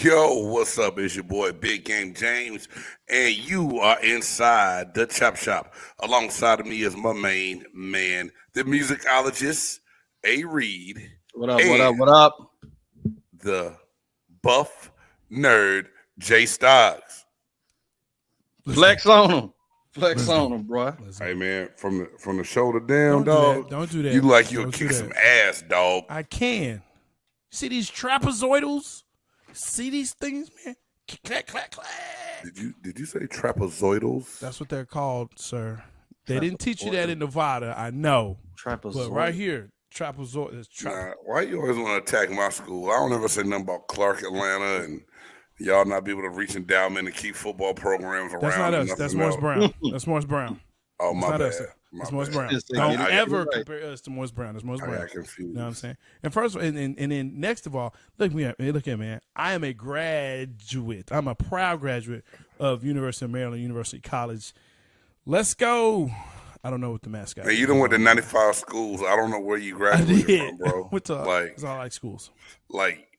Yo, what's up? It's your boy Big Game James, and you are inside the Chop Shop. Alongside of me is my main man, the musicologist, A. Reed, What up? What and up? What up? the buff nerd, Jay Stoggs. Flex on them. Flex on them, bro. Hey man, from the shoulder down, Don't do dog. that. Don't do that. You like you'll Don't do kick that. some ass, dog. I can. See these trapezoidals? See these things, man? Clack, clack, clack. Did you say trapezoidals? That's what they're called, sir. They didn't teach you that in Nevada, I know. Trapezoid. But right here, trapezoid. Nah, why you always want to attack my school? I don't ever say nothing about Clark, Atlanta, and y'all not be able to reach endowment and keep football programs around. That's not and us. That's nothing Morris else. Brown. That's Morris Brown. Oh, That's my not bad. us. My That's Morris bad. Brown. Just say Don't get it ever right. compare us to Morris Brown. That's Morris I Brown. got confused. You know what I'm saying? And first, and then next of all, look at man. I am a graduate. I'm a proud graduate of University of Maryland, University College. Let's go. I don't know what the mascot Hey, is. you done went to 95 schools. I don't know where you I graduated did. from, bro. Went to like, it's all like schools.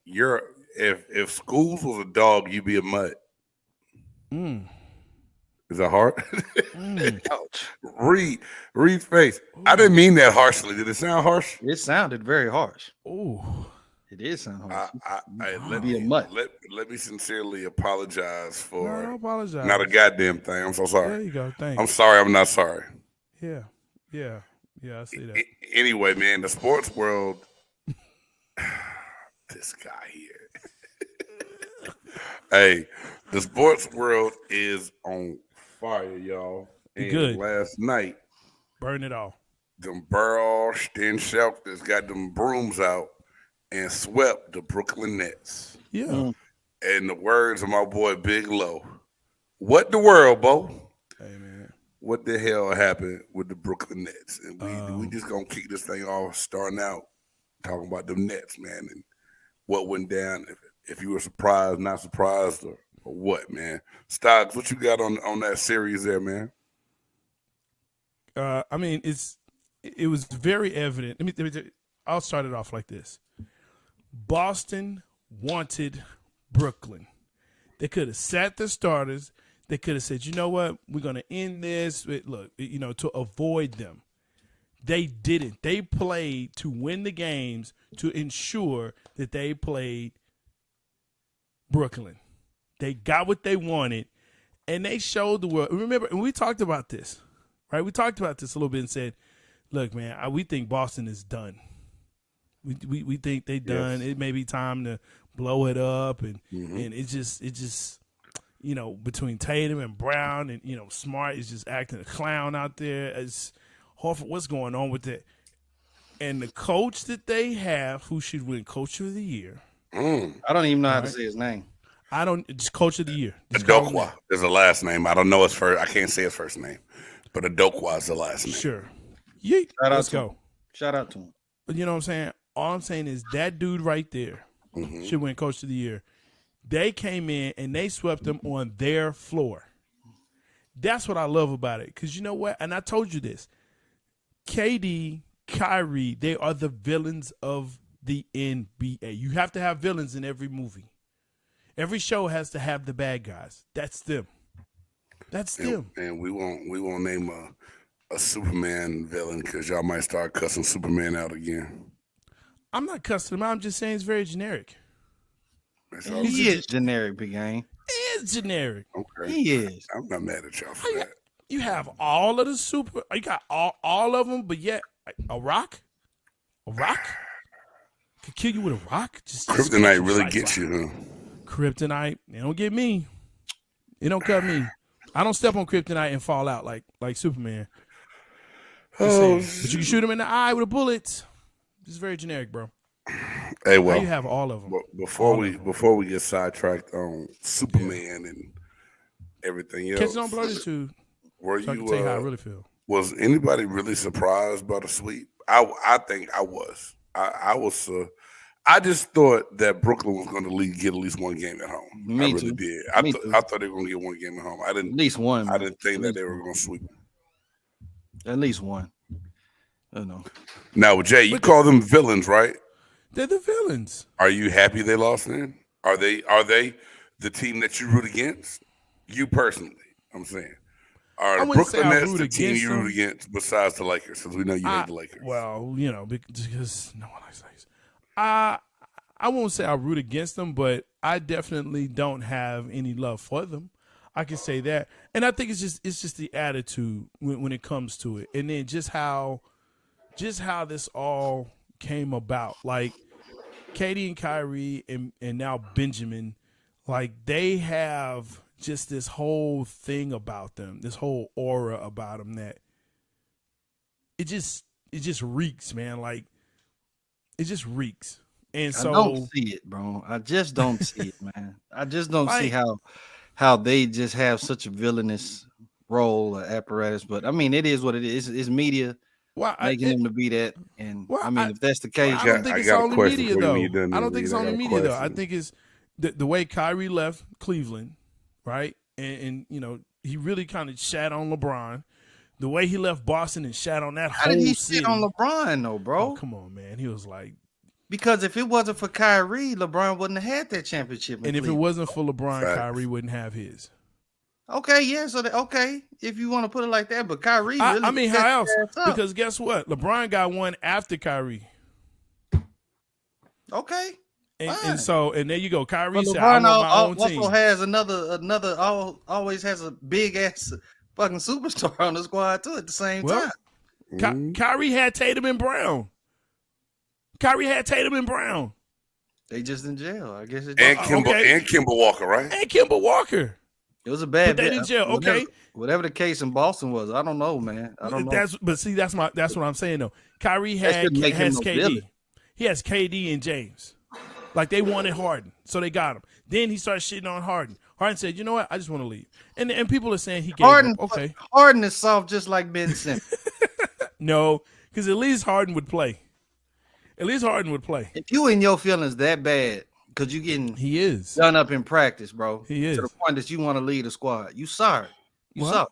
you're if schools was a dog, you'd be a mutt. Mm. Is that hard? Ouch. Reed face. I didn't mean that harshly. Did it sound harsh? It sounded very harsh. Ooh. It did sound harsh. Let Be a me mutt. let me sincerely apologize No, for don't apologize. not a goddamn thing. I'm so There sorry. you go. Thanks. I'm sorry. I'm not sorry. Yeah. I see that. Anyway, man, the sports world. This guy here. Hey, the sports world is on fire, y'all. And Good. last night, Burn it all. them Burl Celtics got them brooms out and swept the Brooklyn Nets. Yeah. Mm. In the words of my boy Big Low, what the world, Bo? Hey man. What the hell happened with the Brooklyn Nets? And we just gonna kick this thing off, starting out talking about the Nets, man, and what went down. If you were surprised, not surprised, or what, man? Stocks, what you got on that series there, man? I mean, it was very evident. I'll start it off like this. Boston wanted Brooklyn. They could have sat the starters. They could have said, you know what, we're going to end this. Look, to avoid them. They didn't. They played to win the games to ensure that they played Brooklyn. They got what they wanted, and they showed the world. Remember, and we talked about this, right? We talked about this a little bit and said, look, man, we think Boston is done. We think they done. Yes. It may be time to blow it up, and it just between Tatum and Brown and Smart is just acting a clown out there. It's Horford, what's going on with it? And the coach that they have, who should win Coach of the Year, I don't even know how to say his name. just Coach of the Year. Just call him Adokwa is the last name. I don't know his first. I can't say his first name, but Adokwa is the last that. name. Sure. Yeah. Shout out Let's to go. him. Shout out to him. But you know what I'm saying? All I'm saying is that dude right there should win Coach of the Year. They came in and they swept them on their floor. That's what I love about it. Because you know what? And I told you this. KD, Kyrie, they are the villains of the NBA. You have to have villains in every movie. Every show has to have the bad guys. That's them. That's them. And we won't name a Superman villain because y'all might start cussing Superman out again. I'm not cussing him out. I'm just saying it's very generic. That's all. He is generic, Big Game. It's generic. Okay. He is. I'm not mad at y'all for that. You have all of the super. You got all of them, but yet a rock could kill you with a rock. Just Kryptonite really strike gets rock. you, huh? Kryptonite. They don't get me. It don't cut me. I don't step on kryptonite and fall out like Superman. Just saying. But you can shoot him in the eye with a bullet. It's very generic, bro. Hey, Now well, you have all of them. before we get sidetracked on Superman and everything else, Catch it on Blurtitude were so I can you tell you how I really feel. was anybody really surprised by the sweep? I think I was. I was. I just thought that Brooklyn was going to get at least one game at home. Me I really too. did. Me too. I thought they were going to get one game at home. I At didn't. least one. I didn't think At that least they were going to sweep them. At least one. I don't know. Now, Jay, you call them villains, right? They're the villains. Are you happy they lost then? Are they the team that you root against? You personally, I'm saying. Are I the wouldn't say Brooklyn I Nets root the team against you them. root against besides the Lakers? Since we know you hate the Lakers. Well, because no one likes Lakers. I won't say I root against them, but I definitely don't have any love for them. I can say that, and I think it's just the attitude when it comes to it, and then just how this all came about. Like Katie and Kyrie and now Benjamin, like they have just this whole thing about them, this whole aura about them that it just reeks, man. Like it just reeks. And I so don't see it, bro. I just don't see it, man. I just don't see Like- how they just have such a villainous role or apparatus. But I mean, it is what it is. It's media why making them to be that. And Well, I mean, I- if that's the case, I don't think I it's got a only question media for you when though. you're done, I don't think it's Reed. I only got a media though. I question. think it's the way Kyrie left Cleveland, right? And he really kind of shat on LeBron. The way he left Boston and shat on that how whole did he city. shit on LeBron though, bro? Oh, come on, man. He was like, Because if it wasn't for Kyrie, LeBron wouldn't have had that championship. and if it Cleveland. wasn't for LeBron, Facts. Kyrie wouldn't have his. Okay, yeah, so okay, if you want to put it like that, but Kyrie really. I mean, set how his else? ass up. Because guess what? LeBron got one after Kyrie. Okay. And, Fine. and so, and there you go. Kyrie But said, I want LeBron my own also team. has another always has a big ass fucking superstar on the squad too at the same Well, time. Kyrie had Tatum and Brown. They just in jail. I guess it, And Kimba okay. and Kimba Walker, right? And Kimber Walker. it was a bad But they bet. in jail. Okay. Whatever the case in Boston was, I don't know, man. I don't know. That's what I'm saying though. Kyrie That has shouldn't make him no KD. villain. He has KD and James. Like they wanted Harden, so they got him. Then he started shitting on Harden. Harden said, "You know what? I just want to leave." And people are saying he gave Harden, up. Okay, Harden is soft just like Ben Simmons. no, because at least Harden would play. If you in your feelings that bad, because you getting He is. done up in practice, bro. He is. To the point that you want to lead a squad. You sorry. You Well, soft.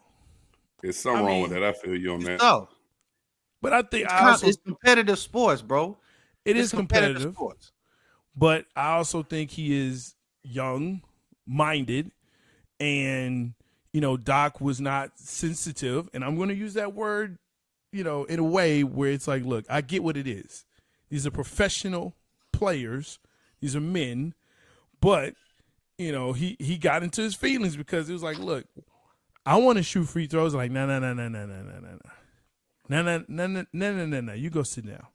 There's something I wrong mean, with that. I feel you on that. Soft. But I think It's competitive sports, bro. it It's is competitive. sports. But I also think he is young-minded, and Doc was not sensitive. And I'm going to use that word, in a way where it's like, look, I get what it is. These are professional players. These are men, but he got into his feelings because it was like, look, I want to shoot free throws. Like, no. You go sit down.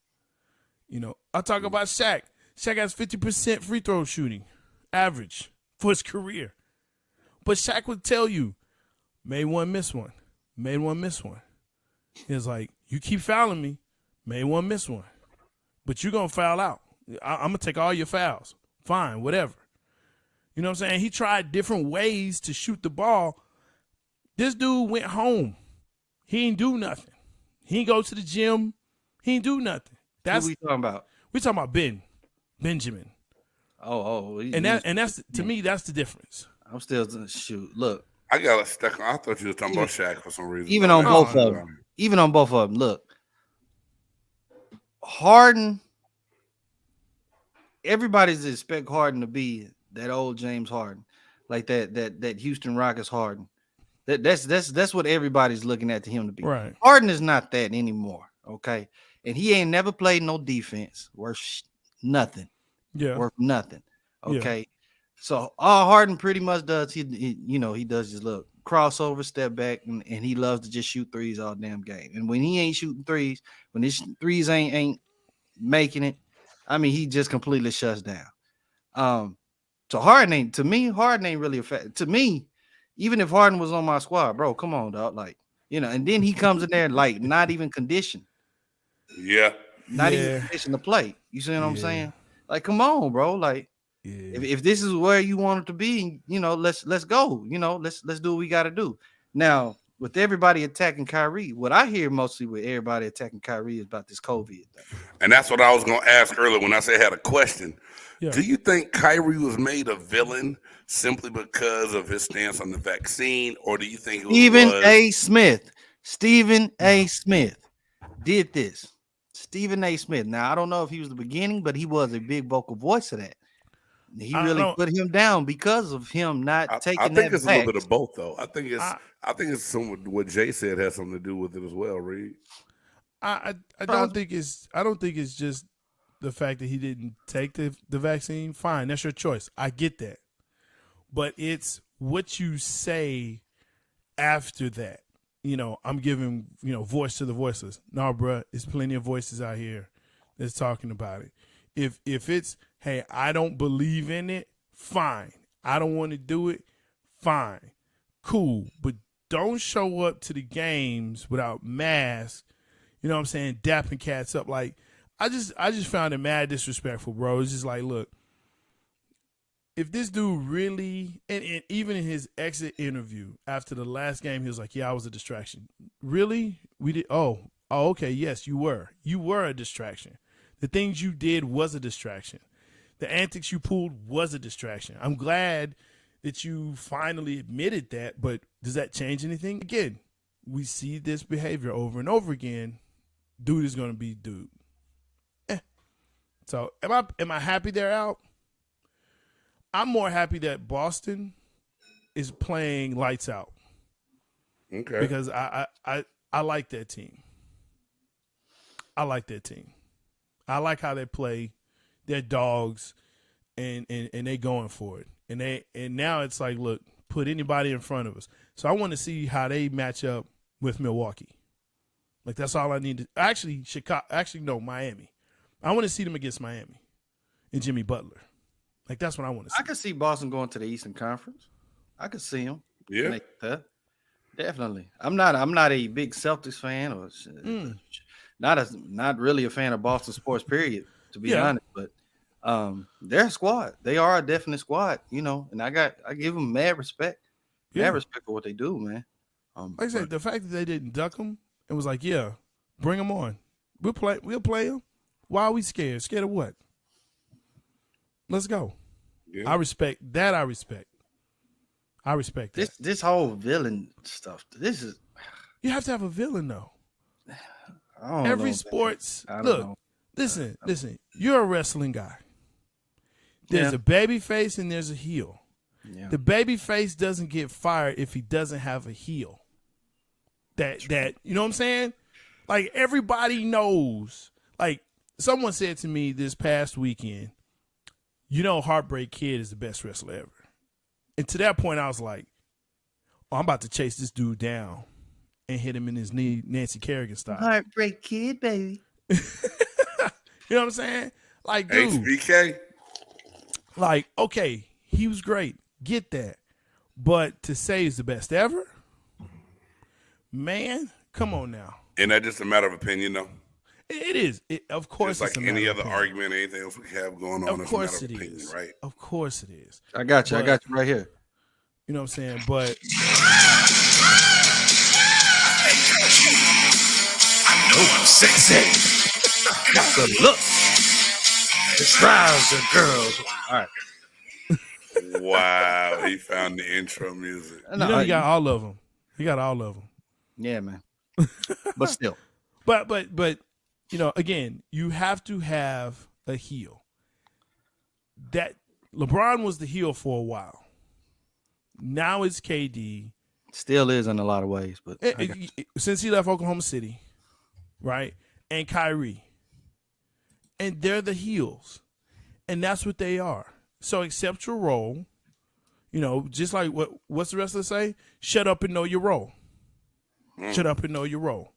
I talk about Shaq. Shaq has 50% free throw shooting average for his career. But Shaq would tell you, made one, miss one. Made one, miss one. He was like, you keep fouling me, made one, miss one. But you're going to foul out. I'm going to take all your fouls. Fine, whatever. You know what I'm saying? He tried different ways to shoot the ball. This dude went home. He ain't do nothing. He ain't go to the gym. He ain't do nothing. What we talking about? We talking about Benjamin. And that's to me, that's the difference. I'm still shoot. Look, I got stuck on. I thought you was talking about Shaq for some reason. even on both no. of them. Even on both of them. Look, Harden. Everybody's expect Harden to be that old James Harden, like that Houston Rockets Harden. That's what everybody's looking at to him to be. Right. Harden is not that anymore. Okay, and he ain't never played no defense worth nothing. Yeah. Worth nothing. Yeah. Okay. So all Harden pretty much does, he does just look crossover, step back, and he loves to just shoot threes all damn game. And when he ain't shooting threes, when his threes ain't making it, I mean, he just completely shuts down. So Harden ain't really a fact. To me, even if Harden was on my squad, bro, come on, dog. Like, and then he comes in there like not even conditioned. Yeah. Not even conditioned to play. You see what I'm saying? Like, come on, bro. Like, if this is where you want it to be, let's go. Let's do what we got to do. Now, with everybody attacking Kyrie, what I hear mostly with everybody attacking Kyrie is about this COVID thing. And that's what I was going to ask earlier when I said I had a question. Yeah. Do you think Kyrie was made a villain simply because of his stance on the vaccine, or do you think it was Stephen A. Smith did this. Stephen A. Smith. Now, I don't know if he was the beginning, but he was a big vocal voice of that. He I really don't- put him down because of him not I taking think that it's a little back. bit of both, though. I think I, it's some what Jay said has something to do with it as well, Reed. I don't think it's just the fact that he didn't take the vaccine. Fine, that's your choice. I get that. But it's what you say after that. I'm giving, voice to the voiceless. No, bruh, there's plenty of voices out here that's talking about it. If it's, hey, I don't believe in it, fine. I don't want to do it, fine. Cool. But don't show up to the games without masks, you know what I'm saying, dapping cats up. Like, I just found it mad disrespectful, bro. It's just like, look, if this dude really, and even in his exit interview after the last game, he was like, yeah, I was a distraction. Really? We did? Oh, okay, yes, you were. You were a distraction. The things you did was a distraction. The antics you pulled was a distraction. I'm glad that you finally admitted that, but does that change anything? Again, we see this behavior over and over again. Dude is going to be dude. So am I happy they're out? I'm more happy that Boston is playing lights out. Okay. Because I like that team. I like that team. I like how they play. They're dogs, and they going for it. And now it's like, look, put anybody in front of us. So I want to see how they match up with Milwaukee. Like, that's all I need to. Actually, Chicago. Actually, no, Miami. I want to see them against Miami and Jimmy Butler. Like, that's what I want to see. I could see Boston going to the Eastern Conference. I could see him. Yeah. Make that. Definitely. I'm not a big Celtics fan or not really a fan of Boston sports, period, to be honest. But they're a squad. They are a definite squad, and I give them mad respect. Mad respect for what they do, man. Like I said, the fact that they didn't duck them and was like, yeah, bring them on. We'll play them. Why are we scared? Scared of what? Let's go. Yeah. I respect that. I respect that. This whole villain stuff. This is. You have to have a villain, though. Every sports. Look, listen. You're a wrestling guy. There's a baby face and there's a heel. Yeah. The baby face doesn't get fired if he doesn't have a heel. That you know what I'm saying? Like, everybody knows. Like, someone said to me this past weekend, Heartbreak Kid is the best wrestler ever. And to that point, I was like, I'm about to chase this dude down and hit him in his knee, Nancy Kerrigan style. Heartbreak Kid, baby. You know what I'm saying? Like, dude. HBK? Like, okay, he was great. Get that. But to say he's the best ever? Man, come on now. And that's just a matter of opinion, though? It is. Of course, it's like any other argument, anything else we have going on. Of course it opinion, is. Right? Of course it is. I got you. I got you right here. You know what I'm saying? But I know I'm sexy. Got the look. It drives the girls. All right. Wow, he found the intro music. He got all of them. He got all of them. Yeah, man. But still. But again, you have to have a heel. That LeBron was the heel for a while. Now it's KD. Still is in a lot of ways, but since he left Oklahoma City, right? And Kyrie. And they're the heels. And that's what they are. So accept your role. Just like what's the wrestler say? Shut up and know your role. Shut up and know your role.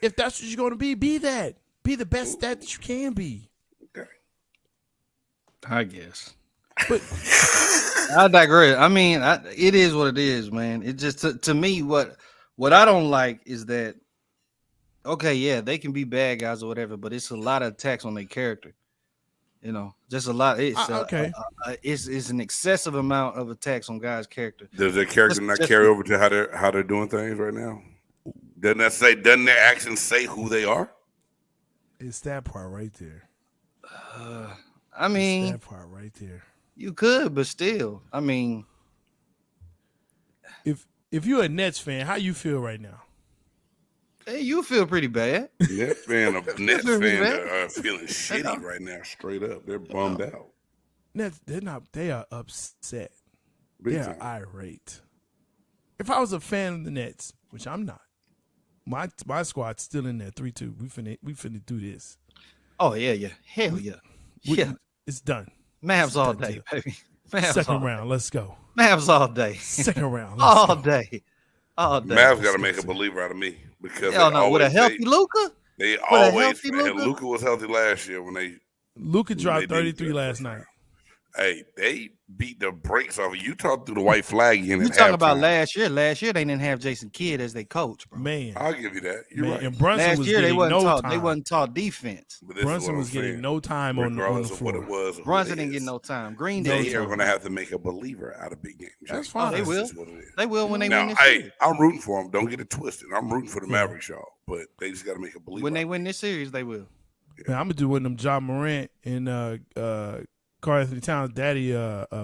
If that's what you're going to be that. Be the best that you can be. Okay. I guess. But I digress. I mean, it is what it is, man. It just to me, what I don't like is that, okay, yeah, they can be bad guys or whatever, but it's a lot of attacks on their character. Just a lot. It's okay. It's an excessive amount of attacks on guys' character. Does their character not carry over to how they're doing things right now? Doesn't their actions say who they are? It's that part right there. I mean, it's that part right there. You could, but still, I mean, if you're a Nets fan, how you feel right now? Hey, you feel pretty bad. Nets fan are feeling shitty right now. Straight up, they're bummed out. Nets, they're not. They are upset. Big They are time. irate. If I was a fan of the Nets, which I'm not, my squad's still in there 3-2. We finna do this. Oh yeah. Hell yeah. Yeah. It's done. Mavs all done day, deal. baby. Mavs Second all round, let's go. Day. Mavs all day. Second round, let's All go. day. All day. Mavs got to make a believer out of me because Hell they no, with a always healthy Luka. they a always healthy and Luka? Luka was healthy last year when they Luka dropped they didn't 33 get last first night. round. Hey, they beat the brakes off of Utah through the white flag again. You at talking about halftime. last year? Last year they didn't have Jason Kidd as their coach, bro. Man, I'll give you that. You're man. right. And Brunson Last was year they getting wasn't no taught. time. They wasn't taught defense. But this is Brunson what was I'm getting saying. no time on the Regardless of floor. what it was. or who Brunson it didn't get is, no time. Green They Day. are going to have to make a believer out of big game. That's Jay. fine. they will. That's just what it is. They will when they Now, win this hey, series. I'm rooting for them. Don't get it twisted. I'm rooting for the Mavericks, y'all. But they just got to make a believer. When they out of win this series, they will. Man, I'm gonna do one of them John Morant and Karl Anthony Towns daddy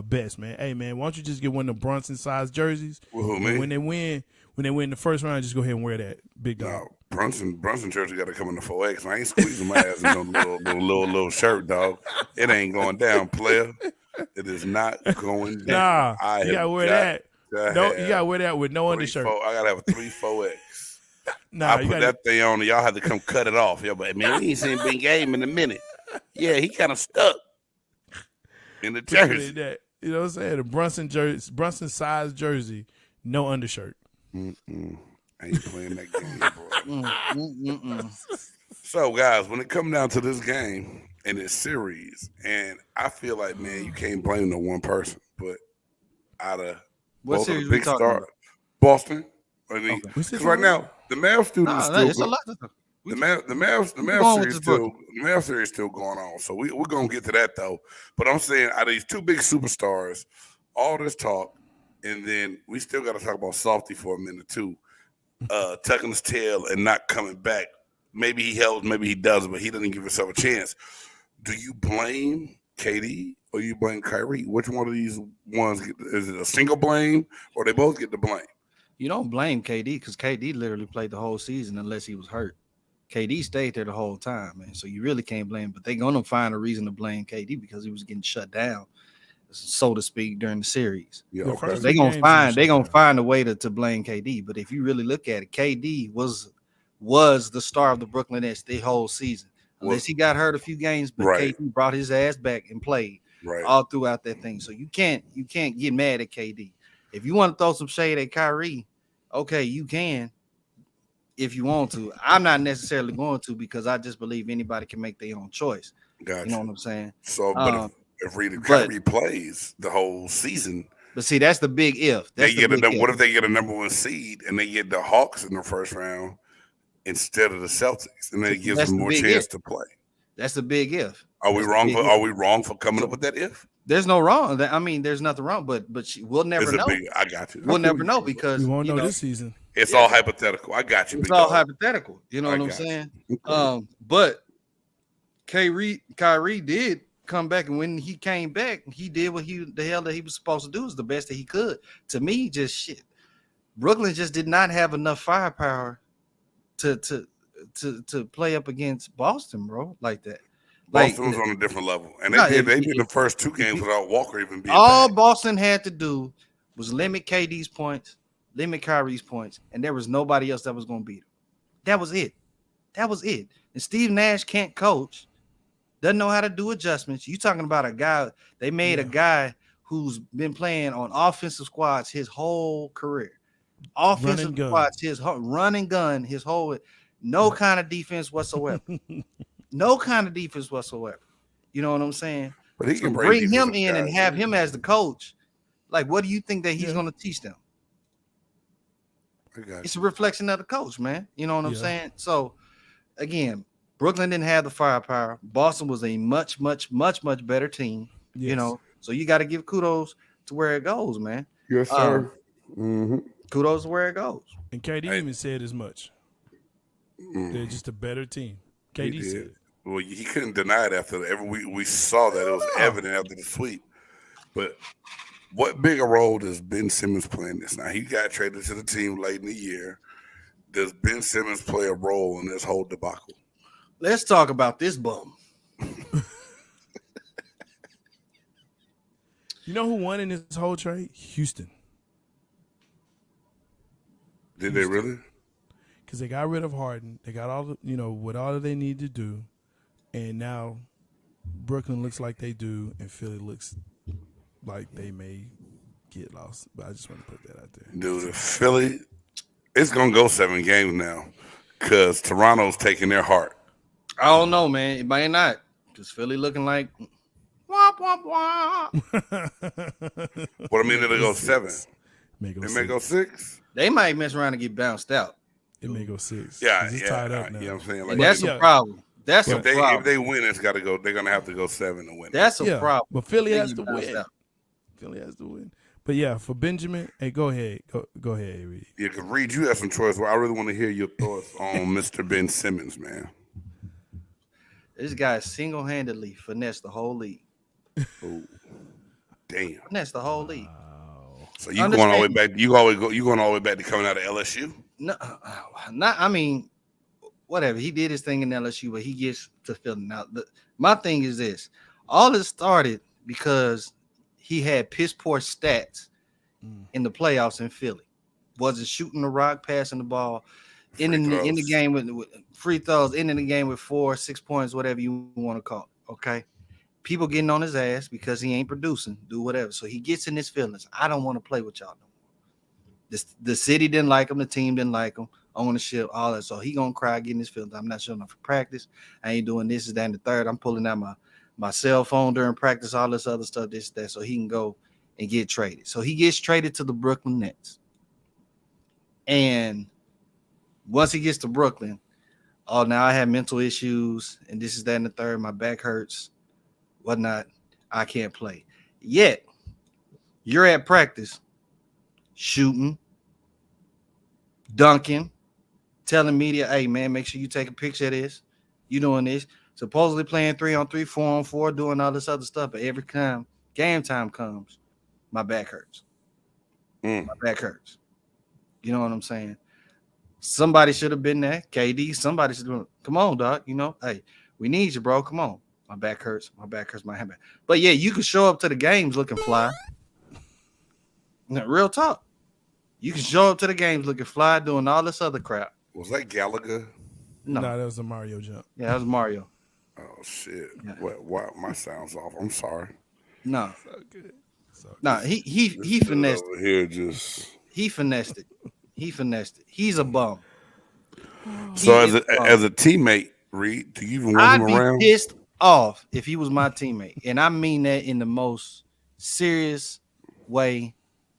bets, man. Hey man, why don't you just get one of the Brunson size jerseys? With who, And me? when they win the first round, just go ahead and wear that big dog. No, Brunson jersey got to come in the 4X. I ain't squeezing my ass in no little shirt, dog. It ain't going down, player. It is not going down. Nah, you gotta wear that. No, you gotta wear that with no undershirt. I gotta have a 3-4X. Nah, I you put gotta. that thing on and y'all have to come cut it off. Yeah, but man, we ain't seen Big Game in a minute. Yeah, he kind of stuck in the put it in jersey. that. You know what I'm saying? The Brunson size jersey, no undershirt. I ain't playing that game, bro. So, guys, when it comes down to this game and this series, and I feel like, man, you can't blame no one person, but out of What both of series the we big talking stars, about? Boston. I mean, What's this 'cause right one? now the Mavs student is Nah, still it's a good. lot. The Mavs going with series this book. the Mavs series still going on. So we're gonna get to that though. But I'm saying out of these two big superstars, all this talk, and then we still gotta talk about Softy for a minute too. Tucking his tail and not coming back. Maybe he helps, maybe he doesn't, but he doesn't give himself a chance. Do you blame KD or you blame Kyrie? Which one of these ones is it a single blame or they both get the blame? You don't blame KD because KD literally played the whole season unless he was hurt. KD stayed there the whole time, man. So you really can't blame. But they're gonna find a reason to blame KD because he was getting shut down, so to speak, during the series. Yeah, The okay. first They two gonna games find was they shut gonna down. find a way to blame KD. But if you really look at it, KD was the star of the Brooklyn Nets the whole season. Unless he got hurt a few games, but Right. KD brought his ass back and played Right. all throughout that thing. So you can't get mad at KD. If you want to throw some shade at Kyrie, okay, you can if you want to. I'm not necessarily going to because I just believe anybody can make their own choice. Gotcha. You know what I'm saying? So, but Um, if but- Kyrie plays the whole season, But see, that's the big if. That's they the get big what if. if they get a number one seed and they get the Hawks in the first round instead of the Celtics, and then it gives That's them the more big chance if. to play? That's the big if. Are we That's the wrong big for if. Are we wrong for coming up with that if? There's no wrong. I mean, there's nothing wrong, but we'll never It's a know. big. I got you. We'll Okay, never know because We won't you know know, this season. it's yeah. all hypothetical. I got you. it's big all dog. hypothetical. You know I what I'm got you. saying? Okay. But Kyrie did come back, and when he came back, he did what the hell that he was supposed to do. Is the best that he could. To me, just shit. Brooklyn just did not have enough firepower to play up against Boston, bro, like that. Boston was on a different level, and No, they if- did the first two games without Walker even being all back. Boston had to do was limit KD's points, limit Kyrie's points, and there was nobody else that was going to beat him. That was it. That was it. And Steve Nash can't coach, doesn't know how to do adjustments. You talking about a guy, they made a guy who's been playing on offensive squads his whole career. Offensive gun. squads, his whole run and gun, his whole no kind of defense whatsoever. No kind of defense whatsoever. You know what I'm saying? But he So can bring him defensive in and guys have him as the coach. Like, what do you think that he's Yeah. going to teach them? I got It's you. a reflection of the coach, man. You know what I'm Yeah. saying? So, again, Brooklyn didn't have the firepower. Boston was a much, much, much, much better team. You Yes. know, so you got to give kudos to where it goes, man. Yes, sir. Mm-hmm. Kudos to where it goes. And KD Hey. even said as much. They're just a better team. KD He said did. it. Well, he couldn't deny it after every week. We saw that it was evident after the sweep. But what bigger role does Ben Simmons play in this? Now, he got traded to the team late in the year. Does Ben Simmons play a role in this whole debacle? Let's talk about this bum. You know who won in this whole trade? Houston. Did they really? Because they got rid of Harden. They got all the, what all that they need to do. And now Brooklyn looks like they do, and Philly looks like they may get lost. But I just want to put that out there. Dude, Philly, it's going to go 7 games now because Toronto's taking their heart. I don't know, man. It might not. Because Philly looking like womp, womp, womp. What I mean, it'll go 7. It may go It 6. may go 6. They might mess around and get bounced out. It may go 6. Yeah, 'Cause it's yeah. tied up now. You know what I'm saying? And Like, that's yeah. a problem. That's a if they problem. win, it's got to go. They're going to have to go 7 to win. That's a Yeah, problem. but Philly They has get to bounced win. out. Philly has to win. But yeah, for Benjamin, hey, go ahead. Go ahead, Reed. Yeah, because Reed, you have some choice. Well, I really want to hear your thoughts on Mr. Ben Simmons, man. This guy single-handedly finessed the whole league. Oh, damn. Finessed the whole league. So you going all the way back? You going all the way back to coming out of LSU? No, not. I mean, whatever. He did his thing in LSU, but he gets to Philly now. My thing is this: all this started because he had piss poor stats in the playoffs in Philly. Wasn't shooting the rock, passing the ball, in the game with free throws, ending the game with 4, 6 points, whatever you want to call it. Okay. People getting on his ass because he ain't producing, do whatever. So he gets in his feelings. I don't want to play with y'all no more. The city didn't like him, the team didn't like him, ownership, all that. So he gonna cry, getting his feelings. I'm not showing up for practice. I ain't doing this, that, and the third. I'm pulling out my cell phone during practice, all this other stuff, this, that, so he can go and get traded. So he gets traded to the Brooklyn Nets. And once he gets to Brooklyn, oh, now I have mental issues, and this is that and the third. My back hurts, whatnot. I can't play. Yet, you're at practice, shooting, dunking, telling media, hey, man, make sure you take a picture of this. You doing this. Supposedly playing 3-on-3, 4-on-4, doing all this other stuff. But every time game time comes, my back hurts. My back hurts. You know what I'm saying? Somebody should have been there. KD, somebody should have been. Come on, dog. Hey, we need you, bro. Come on. My back hurts. My back hurts. My hand back. But yeah, you can show up to the games looking fly. No, real talk. You can show up to the games looking fly, doing all this other crap. Was that Gallagher? No, that was a Mario jump. Yeah, that was Mario. Oh shit! Yeah. What? My sound's off. I'm sorry. No, So good. So no, he This finessed. over here just. He finessed it. He finessed it. He's a bum. So He is a bum. as a teammate, Reed, do you even want I'd him be around? pissed off if he was my teammate, and I mean that in the most serious way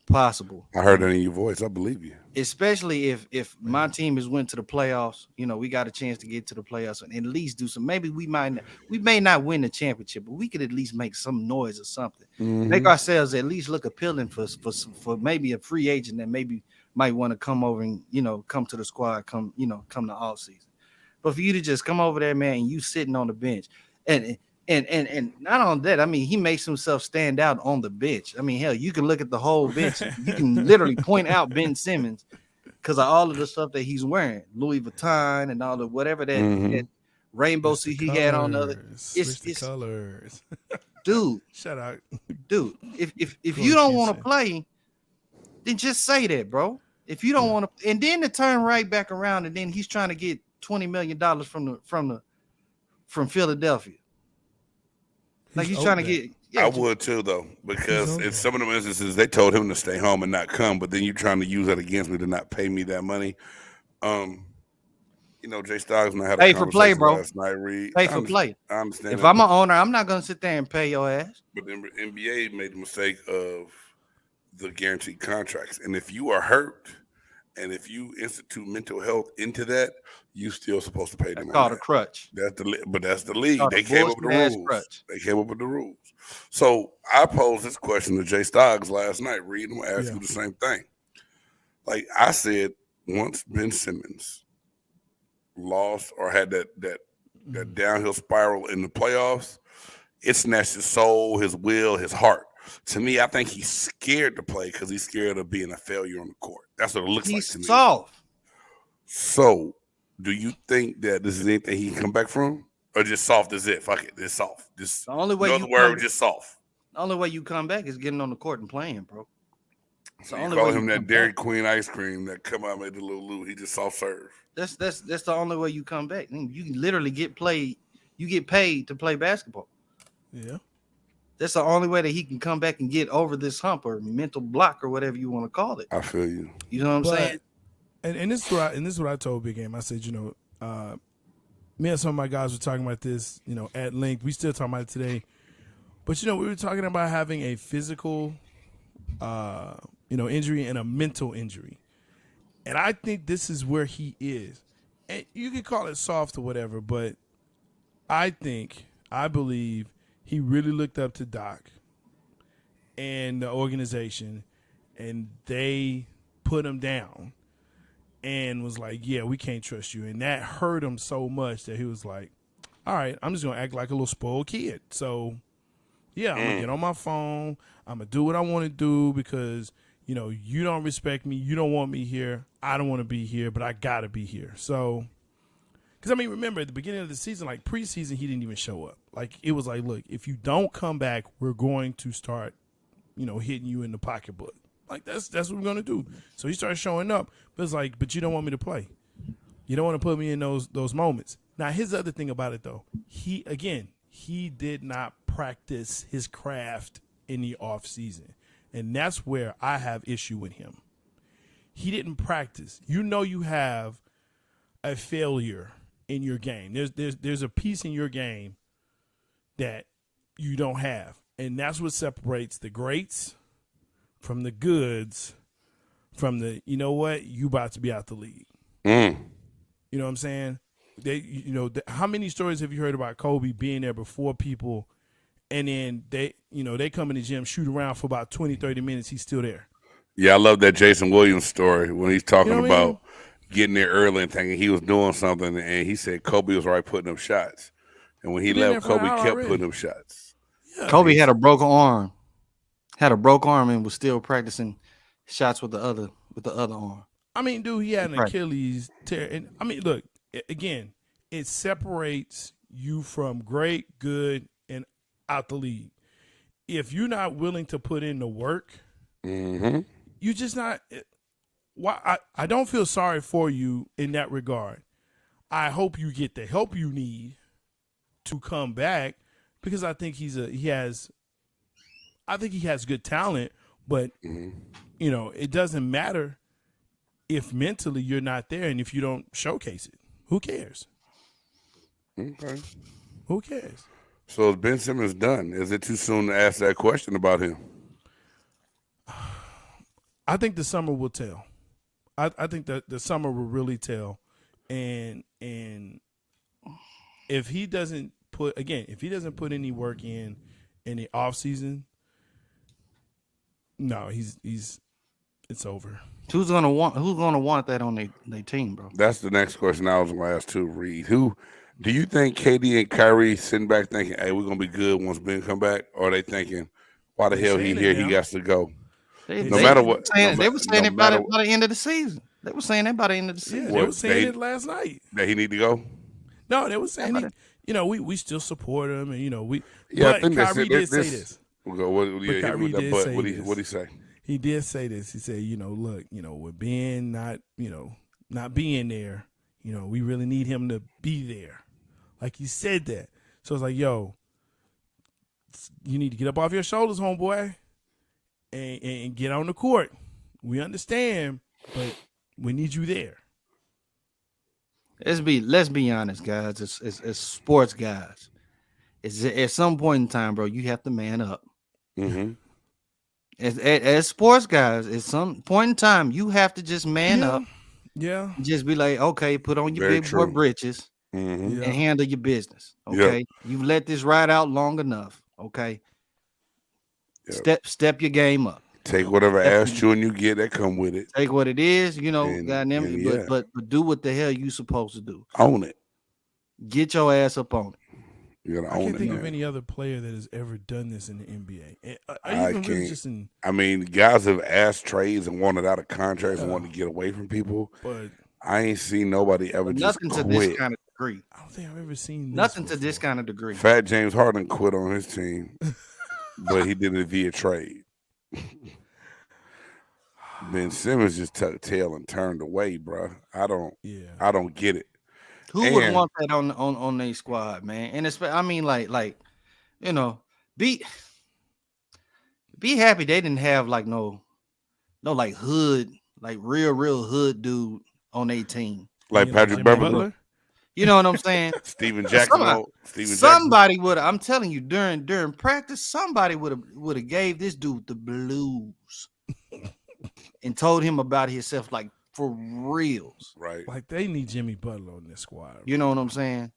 possible. I heard that in your voice. I believe you. Especially if my team has went to the playoffs, we got a chance to get to the playoffs and at least do some. Maybe we may not win the championship, but we could at least make some noise or something. Make ourselves at least look appealing for maybe a free agent that maybe might want to come over and come to the squad, come to all season. But for you to just come over there, man, and you sitting on the bench, and not on that, I mean, he makes himself stand out on the bench. I mean, hell, you can look at the whole bench. You can literally point out Ben Simmons because of all of the stuff that he's wearing, Louis Vuitton and all the whatever that rainbow suit he had on the other. It's colors. Dude, Shut out. dude. If you don't want to play, then just say that, bro. If you don't want to, and then to turn right back around, and then he's trying to get $20 million from Philadelphia. Like he's trying to get. Yeah, I would too, though, because in some of them instances they told him to stay home and not come, but then you're trying to use that against me to not pay me that money. Jay Stoggs and I had a pay for play, conversation bro. last night. Reed, Pay for play. I understand. If that, I'm an owner, I'm not gonna sit there and pay your ass. but the NBA made the mistake of the guaranteed contracts, and if you are hurt, and if you institute mental health into that, you still supposed to pay them. That's called a crutch. That's the league. Called They a came up with the bullshit-ass rules. crutch. They came up with the rules. So I posed this question to Jay Stoggs last night. Reed, I'm gonna ask you the same thing. Like I said, once Ben Simmons lost or had that downhill spiral in the playoffs, it snatched his soul, his will, his heart. To me, I think he's scared to play because he's scared of being a failure on the court. That's what it looks like to me. He's soft. So, do you think that this is anything he can come back from, or just soft as it? Fuck it, it's soft. Just The only way in other you words, come- just soft. The only way you come back is getting on the court and playing, bro. It's So the you only call way him you that come Dairy back. Queen ice cream that come out and made the little loot. He just soft serve. That's the only way you come back. You can literally get paid to play basketball. Yeah. That's the only way that he can come back and get over this hump or mental block or whatever you want to call it. I feel you. You know what I'm saying? And this is what I told Big Game. I said, me and some of my guys were talking about this, at length. We still talking about it today. But we were talking about having a physical injury and a mental injury. And I think this is where he is. And you can call it soft or whatever, but I believe he really looked up to Doc and the organization, and they put him down and was like, yeah, we can't trust you. And that hurt him so much that he was like, all right, I'm just going to act like a little spoiled kid. So, yeah, I'm going to get on my phone. I'm going to do what I want to do because, you don't respect me. You don't want me here. I don't want to be here, but I got to be here. So, because, remember, at the beginning of the season, like preseason, he didn't even show up. Like, it was like, look, if you don't come back, we're going to start, hitting you in the pocketbook. Like, that's what we're going to do. So he started showing up. But it's like, but you don't want me to play. You don't want to put me in those moments. Now, here's the other thing about it, though. He did not practice his craft in the off season. And that's where I have issue with him. He didn't practice. You have a failure in your game. There's a piece in your game that you don't have. And that's what separates the greats from the goods, from the, you about to be out the league. You know what I'm saying? How many stories have you heard about Kobe being there before people, and then they come in the gym, shoot around for about 20, 30 minutes, he's still there. Yeah, I love that Jason Williams story when he's talking You know what I mean? about getting there early and thinking he was doing something, and he said Kobe was right putting up shots. And when he been there left, for an Kobe hour kept already. putting up shots. Yeah. Kobe had a broken arm. And was still practicing shots with the other arm. Dude, he had an Right. Achilles tear. And look, again, it separates you from great, good, and out the league. If you're not willing to put in the work, Mm-hmm. you just not. Why? I don't feel sorry for you in that regard. I hope you get the help you need to come back, because I think he has good talent, but it doesn't matter if mentally you're not there and if you don't showcase it. Who cares? Okay. Who cares? So is Ben Simmons done? Is it too soon to ask that question about him? I think the summer will tell. I think that the summer will really tell, and if he doesn't put any work in the off season, no, it's over. Who's gonna want that on their team, bro? That's the next question I was going to ask too, Reed. Who do you think KD and Kyrie sitting back thinking, hey, we're going to be good once Ben come back? Or are they thinking, why the hell he saying it here? now. He got to go. They matter what- they were saying no it by matter the end of the season. They were saying that by the end of the Yeah, season. they What, were saying they- it last night. That he need to go? No, they were saying Yeah, we still support him, and we. Yeah, I but think they Kyrie said did say this. this. We'll go, what, yeah, hit me Kyrie with that did butt. say What'd he this. say? He did say this. He said, look, with Ben not being there, we really need him to be there. Like, he said that. So it's like, yo, you need to get up off your shoulders, homeboy, and get on the court. We understand, but we need you there. Let's be honest, guys. It's sports guys. It's at some point in time, bro, you have to man up. Mm-hmm. As sports guys, at some point in time, you have to just man up. Yeah. Just be like, okay, put on your Very big boy true. britches Mm-hmm. Yeah. and handle your business. Yeah. Okay, you've let this ride out long enough. Okay, Yeah. step your game up. Take whatever Definitely. ass chewing you get that come with it. Take what it is, And- goddamn and it. yeah. But do what the hell you supposed to do. Own it. Get your ass up on it. You gotta I own can't it, think man. of any other player that has ever done this in the NBA. I Even really can't. just in, I mean, guys have asked trades and wanted out of contracts and wanted to get away from people. but I ain't seen nobody ever just Nothing to quit. this kind of degree. I don't think I've ever seen this Nothing to this before. kind of degree. Fat James Harden quit on his team. but he did it via trade. Ben Simmons just tucked tail and turned away, bro. I don't get it. Who would want that on their squad, man? And it's, I mean, like you know, be happy they didn't have like no like hood, like real hood dude on their team. Like Patrick Beverly. You know what I'm saying? Steven Jackson. Somebody would. I'm telling you, during practice, somebody would have gave this dude the blues and told him about himself, like for reals. Right. Like they need Jimmy Butler on this squad. You know what I'm saying?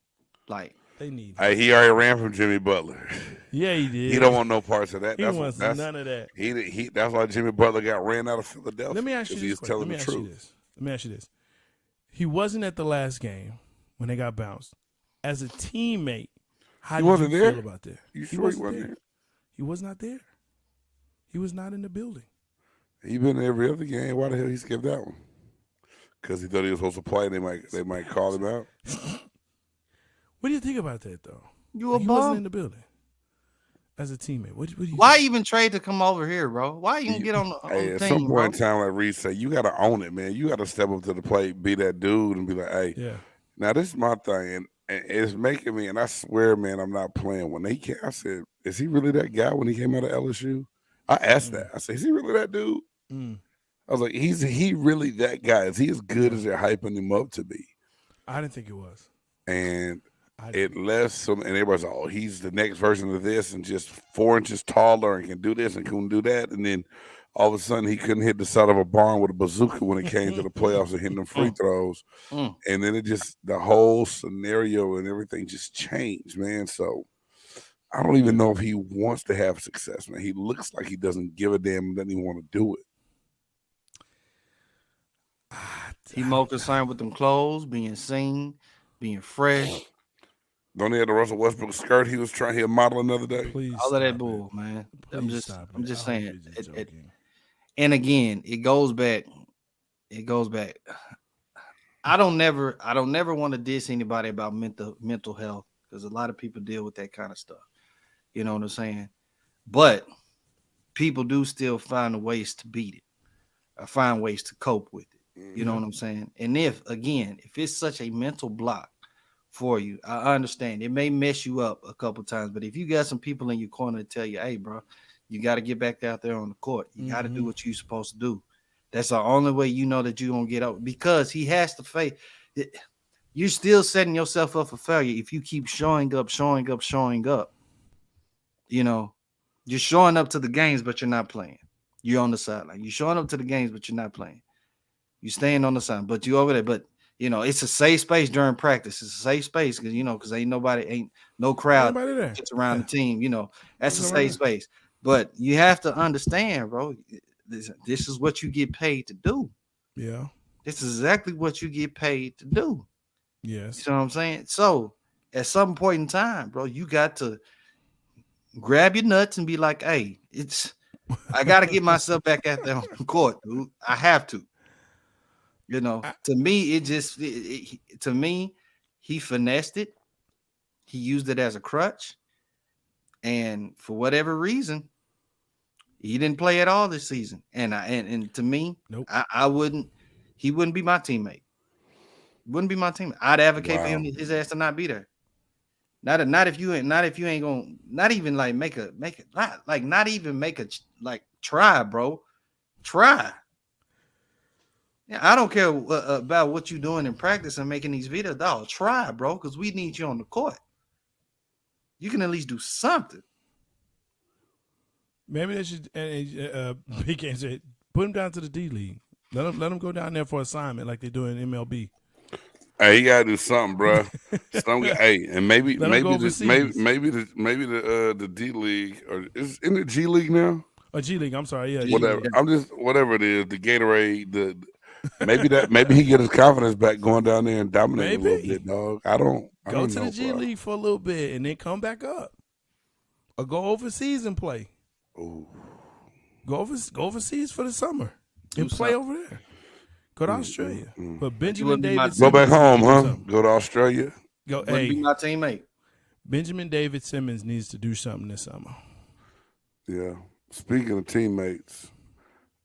Like they need. Hey, he already ran from Jimmy Butler. Yeah, he did. He don't want no parts of that. He wants none of that. He that's why Jimmy Butler got ran out of Philadelphia. Let me ask you this. Telling the truth. Let me ask you this. He wasn't at the last game when they got bounced. As a teammate, how did you feel about that? You sure he wasn't there? He was not there. He was not in the building. He been in every other game. Why the hell he skipped that one? Because he thought he was supposed to play. And they might call him out. What do you think about that though? He wasn't in the building as a teammate. What do you Why think? even trade to come over here, bro? Why even get on the at team, some point in bro? time, like Reed said, you got to own it, man. You got to step up to the plate, be that dude, and be like, hey, Yeah. now this is my thing, and it's making me. And I swear, man, I'm not playing. When they came, I said, is he really that guy? When he came out of LSU, I asked that. I said, is he really that dude? I was like, is he really that guy? Is he as good as they're hyping him up to be? I didn't think it was. And it left some, and everybody's like, oh, he's the next version of this, and just 4 inches taller and can do this and can do that. And then all of a sudden, he couldn't hit the side of a barn with a bazooka when it came to the playoffs and hitting them free throws. And then it just, the whole scenario and everything just changed, man. So I don't even know if he wants to have success, man. He looks like he doesn't give a damn and doesn't even want to do it. He more concerned with them clothes, being seen, being fresh. Don't he have the Russell Westbrook skirt he was trying to model another day? Please All of that stop bull, man. I'm Please just stop it. saying. I'm just joking. And again, it goes back. I don't never want to diss anybody about mental health because a lot of people deal with that kind of stuff. You know what I'm saying? But people do still find ways to beat it or find ways to cope with it. You know what I'm saying? And if it's such a mental block for you, I understand. It may mess you up a couple times, but if you got some people in your corner to tell you, hey, bro, you got to get back out there on the court. You got to do what you're supposed to do. That's the only way you know that you're going to get out, because he has to face it. You're still setting yourself up for failure if you keep showing up. You know, you're showing up to the games, but you're not playing. You're on the sideline. You're showing up to the games, but you're not playing. You're staying on the side, but you over there. But, you know, it's a safe space during practice. It's a safe space because, you know, because ain't no crowd gets around the team. You know, that's a safe space. But you have to understand, bro, this is what you get paid to do. Yeah. This is exactly what you get paid to do. Yes. You know what I'm saying? So at some point in time, bro, you got to grab your nuts and be like, hey, I got to get myself back out there on the court, dude. I have to. You know, to me, he finessed it. He used it as a crutch. And for whatever reason, he didn't play at all this season. And to me, nope. He wouldn't be my teammate. Wouldn't be my teammate. I'd advocate for him, his ass to not be there. Not if you ain't gonna, not even like not even make a try, bro. Try. Yeah, I don't care about what you're doing in practice and making these videos. Dog, try, bro, because we need you on the court. You can at least do something. Maybe they should. Big Game said, put him down to the D League. Let him go down there for assignment like they do in MLB. Hey, he gotta do something, bro. Hey, and maybe the D League or is in the G League now. Or G League, I'm sorry, yeah. Whatever. I'm just whatever it is. The Gatorade. Maybe he get his confidence back going down there and dominate a little bit, dog. I don't go to know, the G League for a little bit and then come back up, or go overseas and play. Ooh. Go overseas for the summer and play over there. Go to Australia. But Benjamin David, go back home, huh? Go to Australia. Go. Be my teammate. Benjamin David Simmons needs to do something this summer. Be my teammate. Go. Hey, be my teammate. Go to Australia. Go. Hey, be my teammate. Wouldn't be my teammate. Wouldn't be my teammate. Benjamin David Simmons needs to do something this summer. Yeah. Speaking of teammates,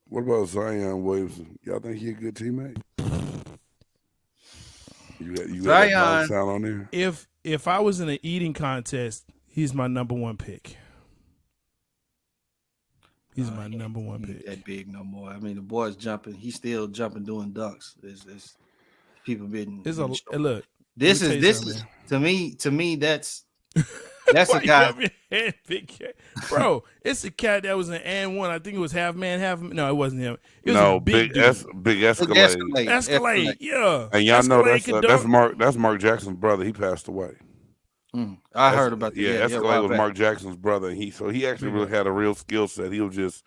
what about Zion Williamson? Y'all think he a good teammate? You got that dog Zion, sound on there? If I was in an eating contest, he's my number one pick. He's my number one he ain't pick. that big no more. I mean, the boy's jumping. He's still jumping, doing dunks. It's people been. It's been a showing. look. This let me is tell you this something, is to me that's Why a you guy. rub your head, big cat? Bro, it's a cat that was an and one. I think it was half man, half. No, it wasn't him. It was No, a big dude. big Big Escalade. Escalade, yeah. And y'all know Escalade could that's dunk. Mark Jackson's brother. He passed away. I heard about that. Yeah, Yeah, a Escalade while was back. Mark Jackson's brother. And he actually really had a real skill set. He was just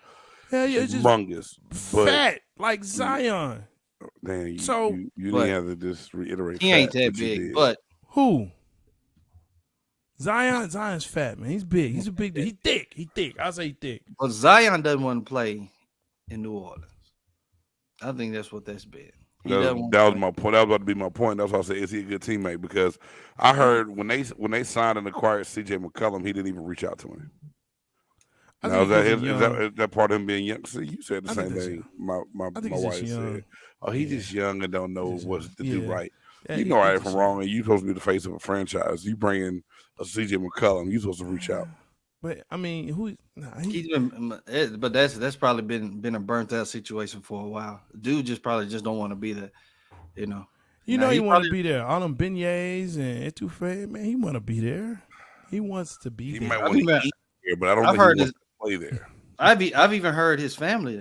Hell yeah, just humongous. But fat like Zion. damn, So- you But didn't have to just reiterate. He ain't fat, that but you big, did. but Who? Zion's fat, man. He's big. He's a big dude. He thick. I'll say he thick. Zion doesn't want to play in New Orleans. I think that's what that's been. He doesn't want that to was my point. That was about to be my point. That's why I said, is he a good teammate? Because I heard when they signed and acquired C.J. McCollum, he didn't even reach out to him. I Now, think is that part of him being young? See, you said the I think same that's thing. young. My I think wife he's just young. said, "Oh, he's just young and don't know what to do Yeah. right." Yeah, You know he's right just from young. wrong, and you supposed to be the face of a franchise. You bring in a C.J. McCollum, you supposed to reach out. But I mean, who? Nah, He's been, but that's probably been a burnt out situation for a while. Dude just probably just don't want to be there, you know. you Now, know he he want probably- to be there. All them beignets and etouffee, man. He want to be there. He wants to be He there. might I want mean, to eat here, but I don't I've think heard he wants to play there. I've even heard his family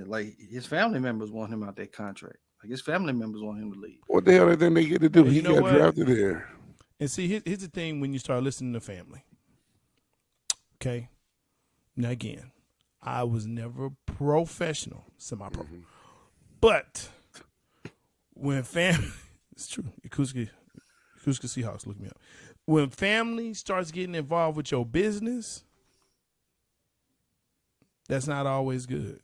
members want him out that contract. Like his family members want him to leave. What the hell they think they get to do? You He know got what? drafted there. And see, here's the thing when you start listening to family. Okay. Now again, I was never professional, semi-pro, but when family, it's true. Yakuza Seahawks, look me up. When family starts getting involved with your business, that's not always good.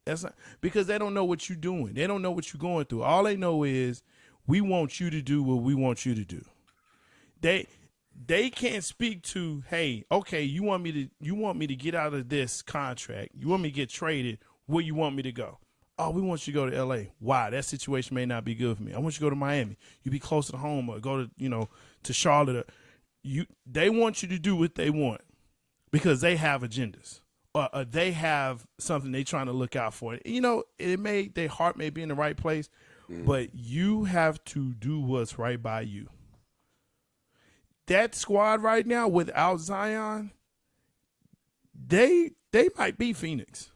That's not because they don't know what you're doing. They don't know what you're going through. All they know is we want you to do what we want you to do. They can't speak to, hey, okay, you want me to get out of this contract. You want me to get traded. Where you want me to go? Oh, we want you to go to LA. Why? That situation may not be good for me. I want you to go to Miami. You be closer to home, or go to, to Charlotte. They want you to do what they want because they have agendas. Or they have something they're trying to look out for. Their heart may be in the right place, but you have to do what's right by you. That squad right now without Zion, they might be Phoenix.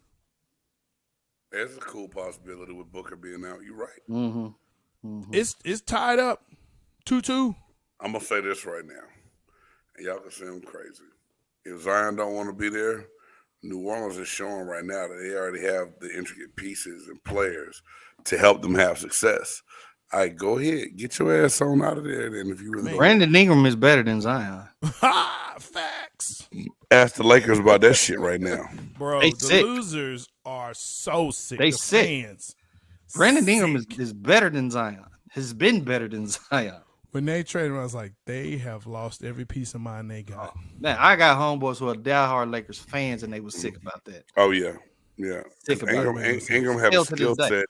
There's a cool possibility with Booker being out. You're right. Mm-hmm. It's tied up 2-2. I'm gonna say this right now, and y'all can say I'm crazy. If Zion don't want to be there, New Orleans is showing right now that they already have the intricate pieces and players to help them have success. All right, go ahead, get your ass on out of there. Then, if you really Brandon Ingram is better than Zion. Facts. ask the Lakers about that shit right now. Bro, They the sick. losers are so sick. They the sick. Fans. Brandon Ingram sick. is better than Zion. Has been better than Zion. When they traded him, I was like, they have lost every piece of mind they got. Man, I got homeboys who are diehard Lakers fans, and they was sick about that. Oh yeah, yeah. Sick about Ingram, it. Ingram have a Still to skill this day. set,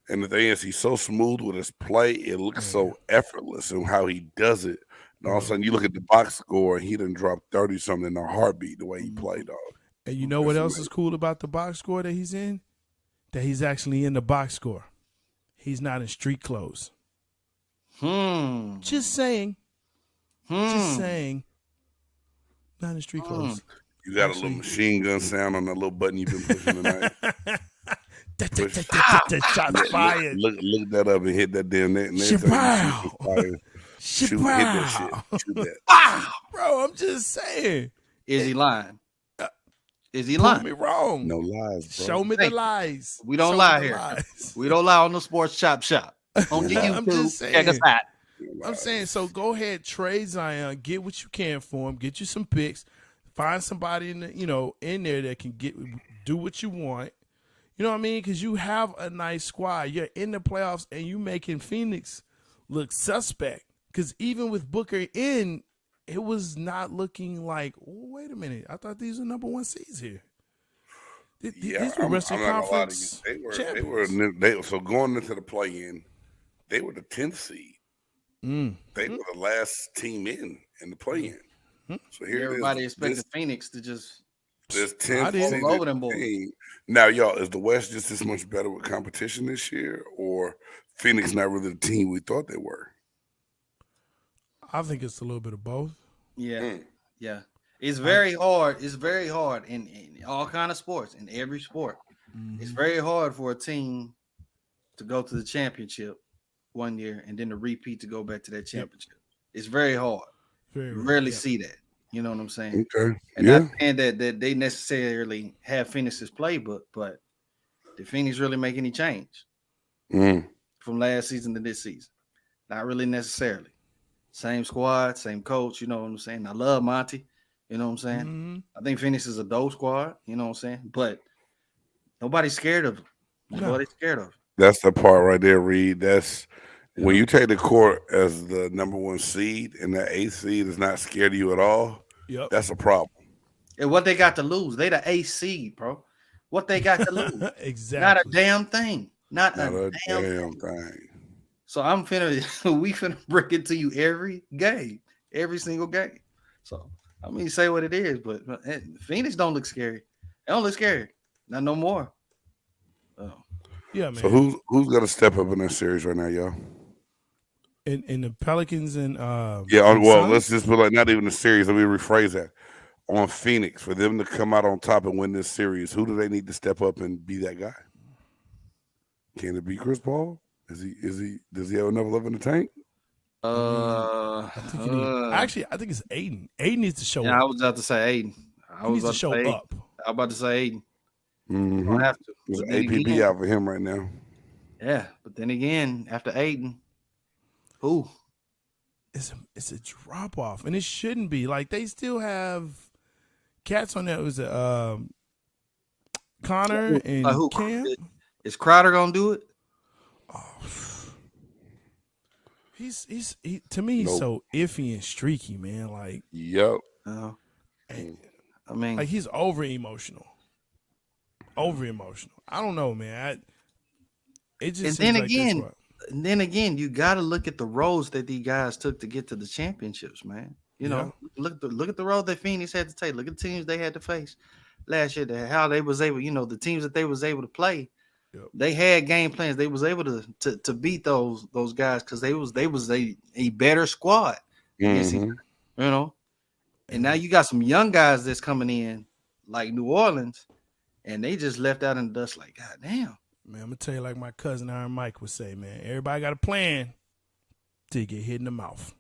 and the thing is, he's so smooth with his play. It looks so effortless in how he does it. And all of a sudden, you look at the box score, and he done dropped 30 something in a heartbeat the way he played, dog. And you know what else is cool about the box score that he's in? That he's actually in the box score. He's not in street clothes. Just saying. Just saying. Not in street clothes. You got a little machine gun sound on that little button you've been pushing tonight. Shots fired. Look that up and hit that damn net. Shapow. Shoot, hit that shit. Shoot that. Bro, I'm just saying. Is he lying? Is he Prove me lying? wrong. No lies, bro. Show me the Thank you. lies. We don't Show lie me the here. lies. We don't lie on the sports chop shop. On the I'm just YouTube, check us saying. out. I'm saying, so go ahead, trade Zion, get what you can for him, get you some picks, find somebody in there that can do what you want. You know what I mean? Because you have a nice squad. You're in the playoffs, and you making Phoenix look suspect. Because even with Booker in, it was not looking like, oh, wait a minute, I thought these were number one seeds here. These were Western not gonna lie to you. Conference They so going into the play-in, they were the 10th seed. They were the last team in the play-in. So here Everybody it is. expected Phoenix to just This 10th did. All over them boys. team. Now, y'all, is the West just this much better with competition this year, or Phoenix not really the team we thought they were? I think it's a little bit of both. Yeah. Yeah. It's very hard. It's very hard in all kind of sports, in every sport. It's very hard for a team to go to the championship one year and then to repeat to go back to that championship. It's very hard. Very You rare. rarely Yeah. see that. You know what I'm saying? Okay. And Yeah. not saying that they necessarily have Phoenix's playbook, but did Phoenix really make any change from last season to this season? Not really necessarily. Same squad, same coach. You know what I'm saying? I love Monty. You know what I'm saying? Mhm. I think Phoenix is a dope squad. You know what I'm saying? But nobody's scared of him. Nobody's scared of him. That's the part right there, Reed. That's when you take the court as the number 1 seed and that 8th seed is not scared of you at all. Yep. That's a problem. And what they got to lose? They the 8th seed, bro. What they got to lose? Exactly. Not a damn thing. Not a damn Damn thing. thing. So we finna bring it to you every game, every single game. So I mean, say what it is, but Phoenix don't look scary. They don't look scary. Not no more. Oh. Yeah, man. So who's gonna step up in that series right now, y'all? in the Pelicans and Yeah, and well, Suns? let's just put like not even the series. Let me rephrase that. On Phoenix, for them to come out on top and win this series, who do they need to step up and be that guy? Can it be Chris Paul? Does he have enough love in the tank? I think I think it's Aiden. Aiden needs to show Yeah, I up. was about to say Aiden. He needs to show up. I was about to say Aiden. Mm-hmm. Don't have to. There's But an then APB again- out for him right now. Yeah, but then again, after Aiden, who? It's a drop off, and it shouldn't be. Like they still have cats on there. It was Connor and who? Cam. Is Crowder gonna do it? He to me he's Nope. so iffy and streaky, man. Like Yep. No. I mean, like he's over emotional. Over emotional. I don't know, man. It just and seems then like that's again, what- you got to look at the roads that these guys took to get to the championships, man. You know, look at the road that Phoenix had to take. Look at the teams they had to face last year. How they was able, the teams that they was able to play. Yep. They had game plans. They was able to beat those guys because they was a better squad. against each Mhm. other, you know. And now you got some young guys that's coming in like New Orleans, and they just left out in the dust. Like, God damn. Man, I'm gonna tell you like my cousin Iron Mike would say, man. Everybody got a plan till you get hit in the mouth.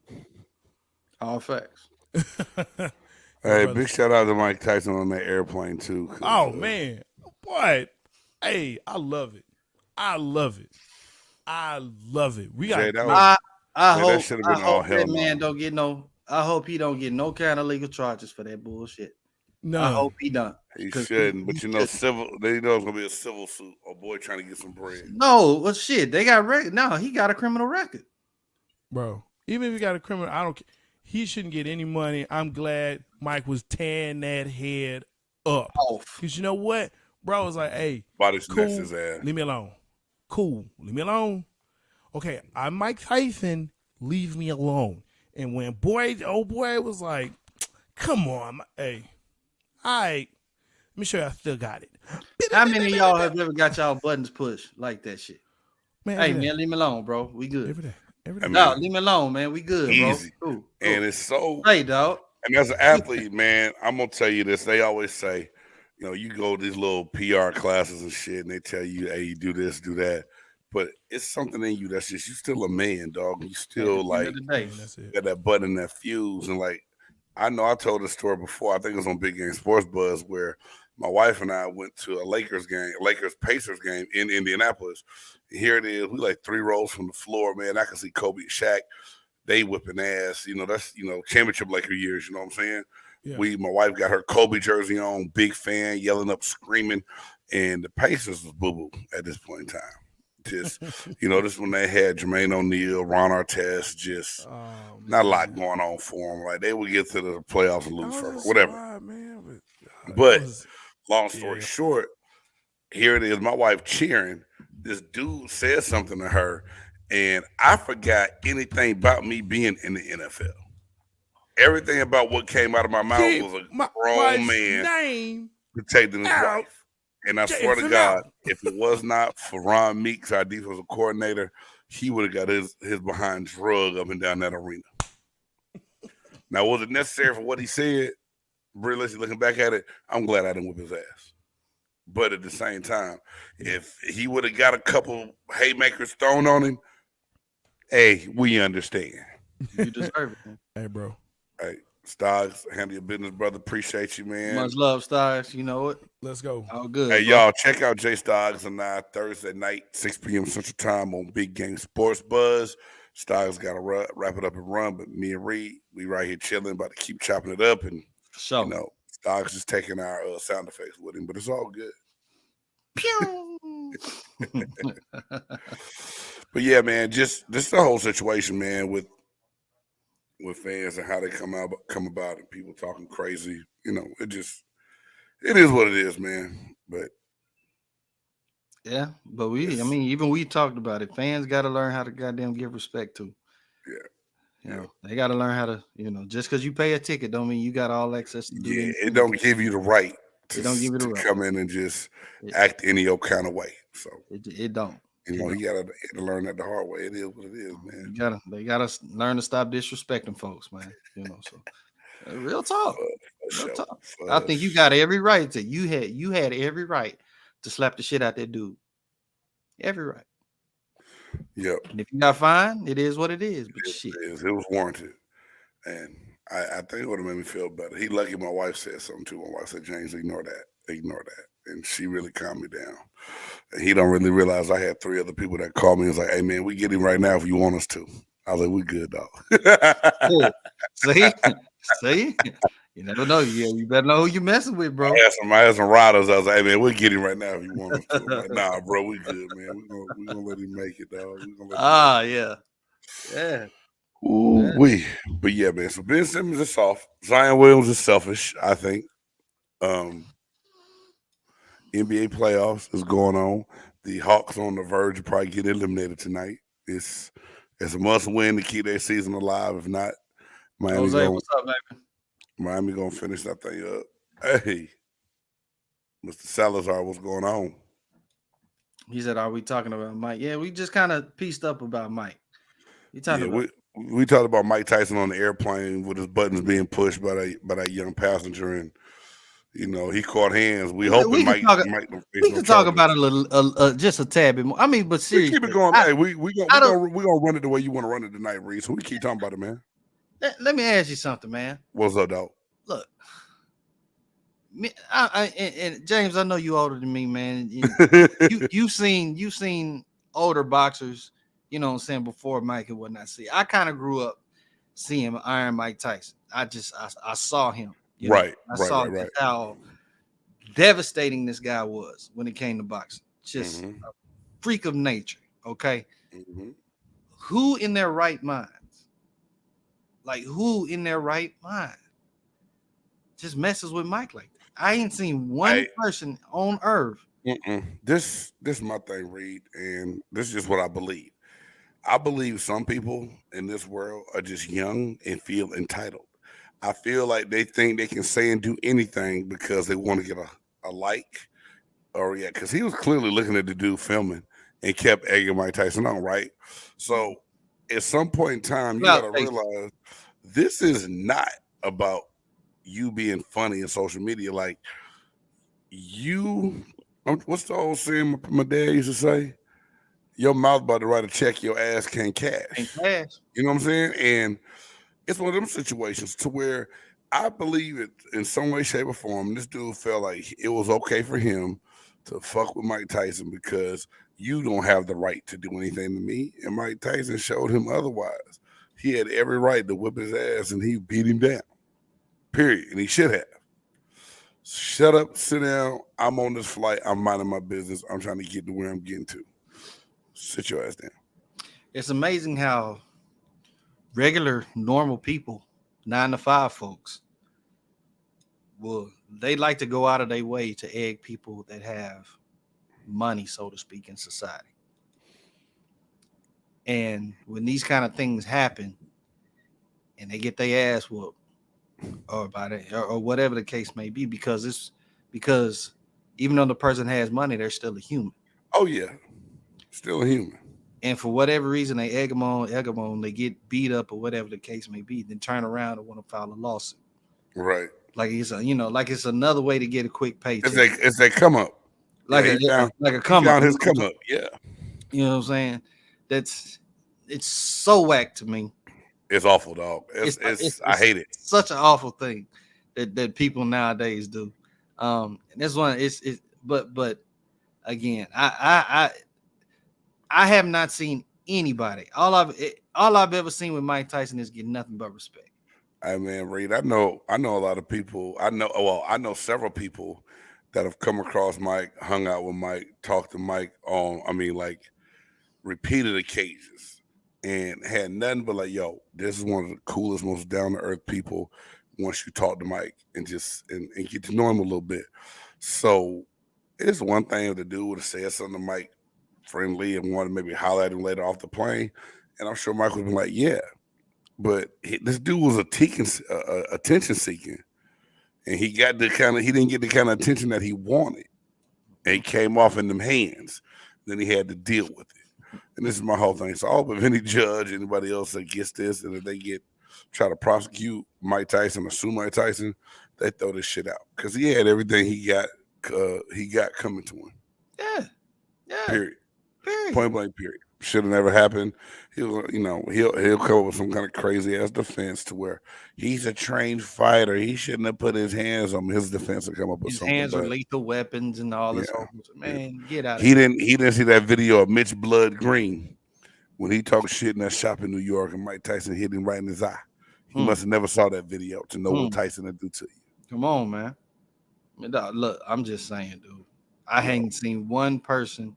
All facts. Hey, brother. big shout out to Mike Tyson on that airplane too. 'cause, Oh man, boy, hey, I love it. I love it. I love it. We got Jay, that was- I that hope, should've I been all hope hell that no. man don't get no. I hope he don't get no kind of legal charges for that bullshit. no. I hope he don't. he 'Cause shouldn't, but he just- civil. They know it's gonna be a civil suit. A boy trying to get some bread. No, well, shit. They got no. He got a criminal record. Bro, even if he got a criminal, I don't care. He shouldn't get any money. I'm glad Mike was tearing that head up. Off. Because you know what? Bro was like, hey, Body cool, snatch his ass. leave me alone. Cool, leave me alone. Okay, I'm Mike Tyson, leave me alone. And when old boy was like, come on, hey, all right, let me show you I still got it. How many of y'all have ever got y'all buttons pushed like that shit? Man, Hey every day, man, leave me alone, bro. We good. every day. Every day. I mean, No, leave me alone, man. We good, Easy. bro. Cool. And it's so. Hey, dog. And as an athlete, man, I'm gonna tell you this. They always say, you go to these little PR classes and shit, and they tell you, hey, you do this, do that. But it's something in you that's just you still a man, dog. You still like End of the day. Man, that's it. got that button, that fuse, and like I know I told this story before. I think it was on Big Game Sports Buzz where my wife and I went to a Lakers Pacers game in Indianapolis. And here it is. We like 3 rows from the floor, man. I can see Kobe and Shaq. They whipping ass. That's championship Laker years. You know what I'm saying? Yeah. My wife got her Kobe jersey on, big fan, yelling up, screaming, and the Pacers was boo boo at this point in time. Just this is when they had Jermaine O'Neal, Ron Artest, just not a lot going on for them. Like they would get to the playoffs and lose first, whatever. Man, But it was- long story Yeah. short, here it is, my wife cheering. This dude said something to her, and I forgot anything about me being in the NFL. Everything about what came out of my mouth Keep was a my grown wife's man name protecting his out. wife. And I swear to Jason God, out. if it was not for Ron Meeks, our defensive coordinator, he would have got his behind drug up and down that arena. Now, was it necessary for what he said? Realistically, looking back at it, I'm glad I didn't whip his ass. But at the same time, if he would have got a couple haymakers thrown on him, hey, we understand. You deserve it, man. Hey, bro. Hey, Stoggs, handle your business, brother. Appreciate you, man. Much love, Stars. You know it. Let's go. All good. Hey, bro. y'all, check out Jay Stoggs and I Thursday night, 6 p.m. Central Time on Big Game Sports Buzz. Stoggs got to wrap it up and run, but me and Reed, we right here chilling, about to keep chopping it up. And, For sure. you know, Stoggs is taking our sound effects with him, but it's all good. Pew! But yeah, man, just the whole situation, man, with fans and how they come about and people talking crazy. You know, it is what it is, man. But Yeah, but even we talked about it. Fans got to learn how to goddamn give respect to. Yeah. You know, they got to learn how to, just because you pay a ticket don't mean you got all access to do yeah, anything. it don't give you the right to, It don't give you the to right. come in and just It- act any old kind of way. So It don't. you know, he got to learn that the hard way. It is what it is, man. They gotta learn to stop disrespecting folks, man. So real talk. For Real sure, talk. for I think you got every right to. You had every right to slap the shit out that dude. Every right. Yep. And if you got fined, it is what it is. But shit. It was warranted. And I think it would have made me feel better. He lucky my wife said something too. My wife said, James, ignore that. And she really calmed me down. And he don't really realize I had 3 other people that called me and was like, hey man, we get him right now if you want us to. I was like, we good, dog. Cool. See? You never know. You better know who you messing with, bro. I had some riders. I was like, hey man, we'll get him right now if you want us to. I'm like, nah, bro, we good, man. We gonna let him make it, dog. We gonna let him Yeah. Yeah. Ooh, we. But yeah, man. So Ben Simmons is soft. Zion Williams is selfish, I think. NBA playoffs is going on. The Hawks on the verge of probably getting eliminated tonight. It's a must win to keep their season alive. If not, Jose, what's up, baby? Miami gonna finish that thing up. Hey, Mr. Salazar, what's going on? He said, "Are we talking about Mike?" Yeah, we just kind of pieced up about Mike. You talking about? We talked about Mike Tyson on the airplane with his buttons being pushed by that young passenger, and you know he caught hands. We hope We Mike. We can talk about it a little, just a tad bit more. I mean, but seriously, keep it going. Hey, we gonna run it the way you want to run it tonight, Reed. So we keep talking about it, man. Let me ask you something, man. What's up, dog? Look, and James, I know you older than me, man. You've seen older boxers, you know what I'm saying, before Mike and whatnot. See, I kind of grew up seeing Iron Mike Tyson. I saw him. Right. I saw just how devastating this guy was when it came to boxing. Just a freak of nature. Okay. Mm-hmm. Who in their right minds? Like, who in their right mind just messes with Mike like that? I ain't seen one person on earth. This is my thing, Reed, and this is just what I believe. I believe some people in this world are just young and feel entitled. I feel like they think they can say and do anything because they want to get a like. Or because he was clearly looking at the dude filming and kept egging Mike Tyson on, right? So at some point in time, you gotta realize this is not about you being funny in social media. Like what's the old saying my dad used to say? Your mouth about to write a check, your ass can't cash. You know what I'm saying? And it's one of them situations to where I believe it in some way, shape, or form. This dude felt like it was okay for him to fuck with Mike Tyson because you don't have the right to do anything to me. And Mike Tyson showed him otherwise. He had every right to whip his ass and he beat him down. Period. And he should have. Shut up, sit down. I'm on this flight. I'm minding my business. I'm trying to get to where I'm getting to. Sit your ass down. It's amazing how regular, normal people, 9-to-5 folks, they like to go out of their way to egg people that have money, so to speak, in society. And when these kind of things happen and they get their ass whooped or about it or whatever the case may be, because even though the person has money, they're still a human. Oh yeah, still a human. And for whatever reason, they egg them on, they get beat up or whatever the case may be, then turn around and want to file a lawsuit. Right. Like it's another way to get a quick paycheck. It's they come up. Like Yeah, a come up. his come up. Yeah. You know what I'm saying? It's so whack to me. It's awful, dog. It's I hate it. Such an awful thing that people nowadays do. And this one is but again, I have not seen anybody. All I've ever seen with Mike Tyson is get nothing but respect. Hey man, Reed, I know a lot of people. I know several people that have come across Mike, hung out with Mike, talked to Mike on, like repeated occasions, and had nothing but like, yo, this is one of the coolest, most down to earth people. Once you talk to Mike and just and get to know him a little bit, so it's one thing if the dude would have said something to Mike friendly and wanted to maybe holler at him later off the plane, and I'm sure Mike would have been like, yeah. But this dude was attention seeking, and he didn't get the kind of attention that he wanted, and he came off in them hands. Then he had to deal with it, and this is my whole thing. So I hope if any judge, anybody else that gets this, and if they try to prosecute Mike Tyson or sue Mike Tyson, they throw this shit out because he had everything he got coming to him. Yeah. Period. Point blank. Period. Should have never happened. He'll come up with some kind of crazy ass defense to where he's a trained fighter. He shouldn't have put his hands on his defense to come up with his something. His hands are lethal weapons and all this. Man, get out of here. He didn't see that video of Mitch Blood Green when he talked shit in that shop in New York and Mike Tyson hit him right in his eye. He must have never saw that video to know what Tyson would do to you. Come on, man. Look, I'm just saying, dude. I haven't seen one person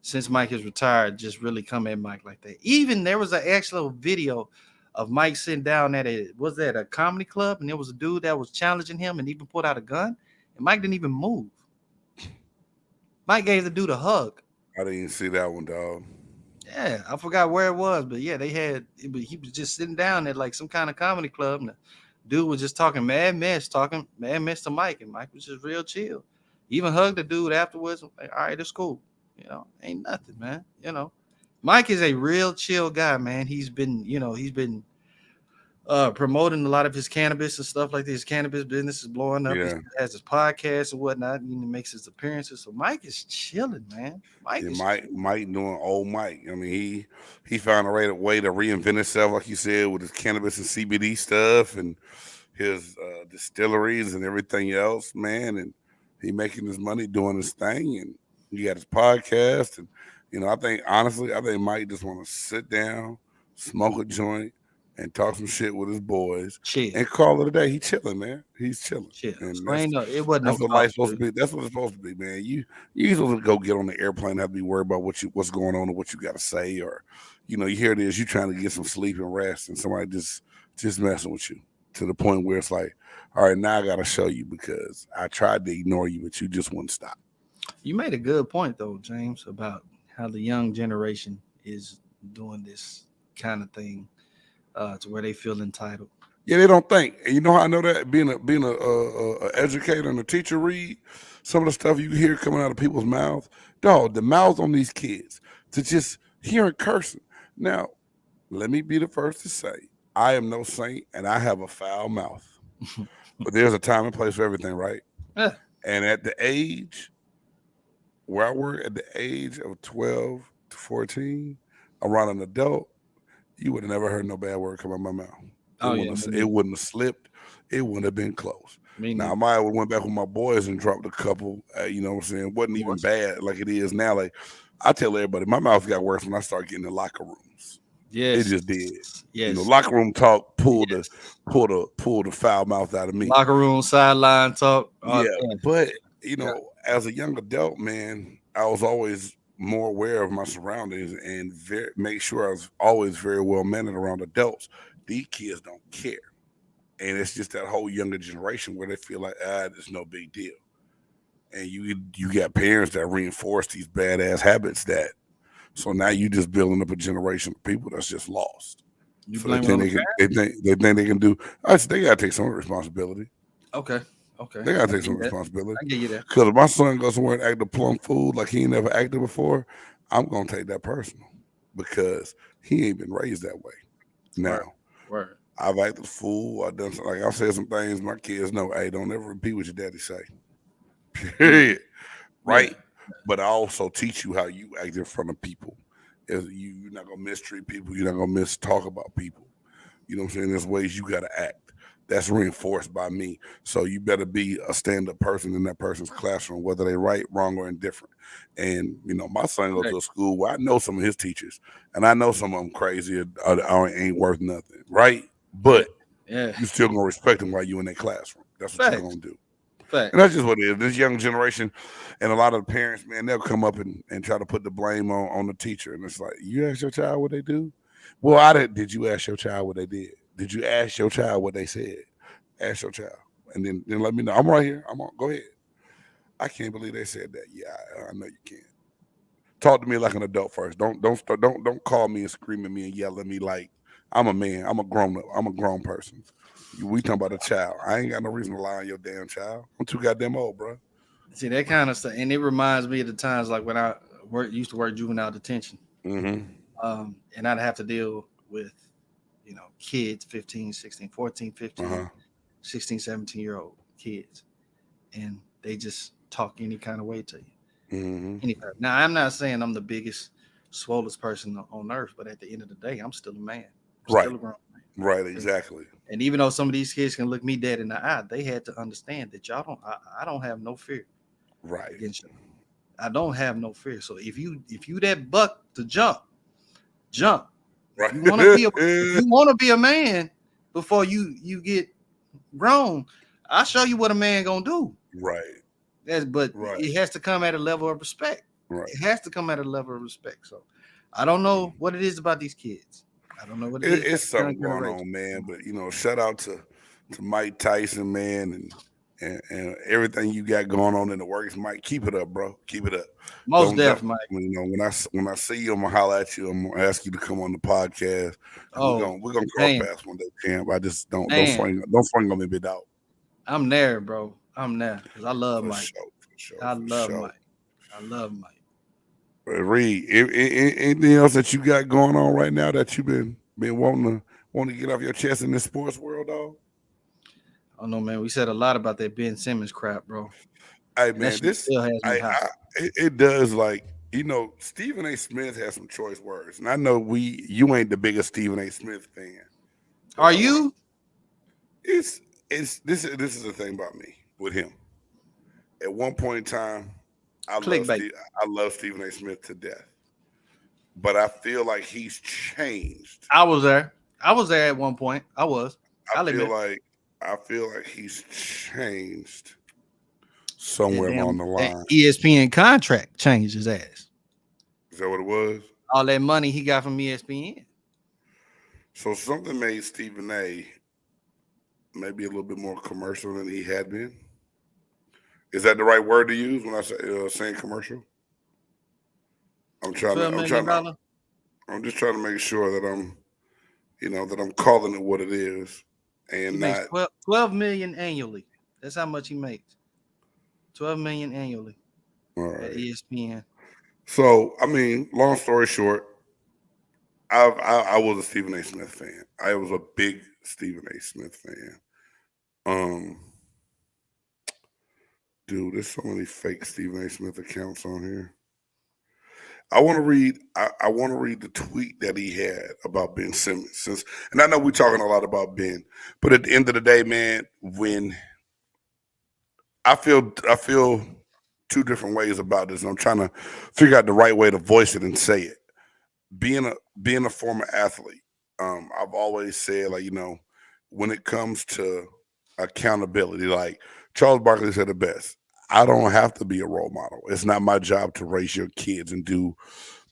since Mike has retired just really come at Mike like that. Even there was an actual video of Mike sitting down at a comedy club, and there was a dude that was challenging him and even pulled out a gun, and Mike didn't even move. Mike gave the dude a hug. I didn't even see that one, dog. Yeah, I forgot where it was, but yeah, he was just sitting down at like some kind of comedy club, and the dude was just talking mad mess to Mike, and Mike was just real chill. He even hugged the dude afterwards. Like, all right, it's cool. Ain't nothing, man. Mike is a real chill guy, man. He's been promoting a lot of his cannabis and stuff like this. His cannabis business is blowing up. Yeah. He has his podcast and whatnot, and he makes his appearances. So Mike is chilling, man. Mike doing old Mike. I mean, he found a way to reinvent himself, like you said, with his cannabis and CBD stuff and his distilleries and everything else, man. And he making his money doing his thing, and he got his podcast. And I think Mike just want to sit down, smoke a joint, and talk some shit with his boys, and call it a day. He's chilling, man. He's chilling. And it wasn't. That's what life's supposed to be. That's what it's supposed to be, man. You supposed to go get on the airplane, and have to be worried about what's going on or what you got to say, or you hear it is you trying to get some sleep and rest, and somebody just messing with you to the point where it's like, all right, now I got to show you because I tried to ignore you, but you just wouldn't stop. You made a good point though, James, about how the young generation is doing this kind of thing. To where they feel entitled. Yeah, they don't think. And you know how I know that? Being a educator and a teacher, Read some of the stuff you hear coming out of people's mouths. Dog, the mouths on these kids to just hearing cursing. Now, let me be the first to say, I am no saint and I have a foul mouth. But there's a time and place for everything, right? Yeah. And at the age where I work, at the age of 12 to 14, around an adult, you would have never heard no bad word come out of my mouth. It wouldn't have slipped. It wouldn't have been close. Now, I might have went back with my boys and dropped a couple, you know what I'm saying? Wasn't even bad like it is now. Like, I tell everybody, my mouth got worse when I started getting in locker rooms. Yes. It just did. Yes. Locker room talk pulled the foul mouth out of me. Locker room, sideline talk. But, as a young adult, man, I was always more aware of my surroundings and make sure I was always very well mannered around adults. These kids don't care. And it's just that whole younger generation where they feel like, there's no big deal. and you got parents that reinforce these badass habits that. So now you just building up a generation of people that's just lost. You So they blame it on think the they think they can do. They gotta take some responsibility. Okay. They gotta I take get some that. responsibility. I get you that. Because if my son goes somewhere and act a plum fool like he ain't never acted before, I'm gonna take that personal because he ain't been raised that way. Now Word. I've acted a fool. I've done like I've said some things my kids know. Hey, don't ever repeat what your daddy say. Period. Right. Yeah. But I also teach you how you act in front of people. You're not gonna mistreat people. You're not gonna mistalk about people. You know what I'm saying? There's ways you gotta act. That's reinforced by me. So you better be a stand-up person in that person's classroom, whether they right, wrong, or indifferent. And my son goes to a school where I know some of his teachers, and I know some of them crazy or ain't worth nothing, right? But Yeah. you still gonna respect them while you in their classroom. That's what you're gonna do. Fact. And that's just what it is. This young generation and a lot of the parents, man, they'll come up and try to put the blame on the teacher. And it's like, you ask your child what they do? Well, did you ask your child what they did? Did you ask your child what they said? Ask your child. And then let me know. I'm right here. I'm on. Go ahead. I can't believe they said that. Yeah, I know you can't. Talk to me like an adult first. Don't call me and scream at me and yell at me like I'm a man. I'm a grown person. We talking about a child. I ain't got no reason to lie on your damn child. I'm too goddamn old, bro. See that kind of stuff, and it reminds me of the times like when I used to work juvenile detention, Mm-hmm. And I'd have to deal with, kids, 15, 16, 14, 15, 16, 17-year-old kids, and they just talk any kind of way to you. Mm-hmm. Now, I'm not saying I'm the biggest, swollest person on earth, but at the end of the day, I'm still a man. Right. Still a grown man. Right, exactly. And even though some of these kids can look me dead in the eye, they had to understand that I don't have no fear. Right. Against you. I don't have no fear. So if you that buck to jump. Right. You want to be a man before you get grown. I'll show you what a man gonna do. Right. It has to come at a level of respect. Right. It has to come at a level of respect. So I don't know what it is about these kids. I don't know what it is. It's something going on, man. But shout out to Mike Tyson, man, and everything you got going on in the works, Mike. Keep it up, bro. Keep it up. Most definitely, Mike. When I see you, I'm gonna holler at you. I'm gonna ask you to come on the podcast. We're gonna cross paths one day, champ. I just don't swing on me, big dog. I'm there, bro. I'm there because I love Mike. I love Mike. But Reed, anything else that you got going on right now that you've been wanting to get off your chest in this sports world, dog? I don't know, man. We said a lot about that Ben Simmons crap, bro. Hey, man, it does. Like, Stephen A. Smith has some choice words, and I know you ain't the biggest Stephen A. Smith fan. Are you? This is the thing about me with him. At one point in time, I love Stephen A. Smith to death, but I feel like he's changed. I was there at one point. I feel like he's changed somewhere along the line. ESPN contract changed his ass. Is that what it was? All that money he got from ESPN. So something made Stephen A. maybe a little bit more commercial than he had been. Is that the right word to use when I say saying commercial? I'm just trying to make sure that I'm calling it what it is, and he not makes $12 million annually. That's how much he makes. $12 million annually at ESPN. So, I mean, long story short, I was a Stephen A. Smith fan. I was a big Stephen A. Smith fan. Dude, there's so many fake Stephen A. Smith accounts on here. I want to read the tweet that he had about Ben Simmons. And I know we're talking a lot about Ben, but at the end of the day, man, when I feel two different ways about this, and I'm trying to figure out the right way to voice it and say it. Being a former athlete, I've always said, like, when it comes to accountability, like Charles Barkley said it best, I don't have to be a role model. It's not my job to raise your kids and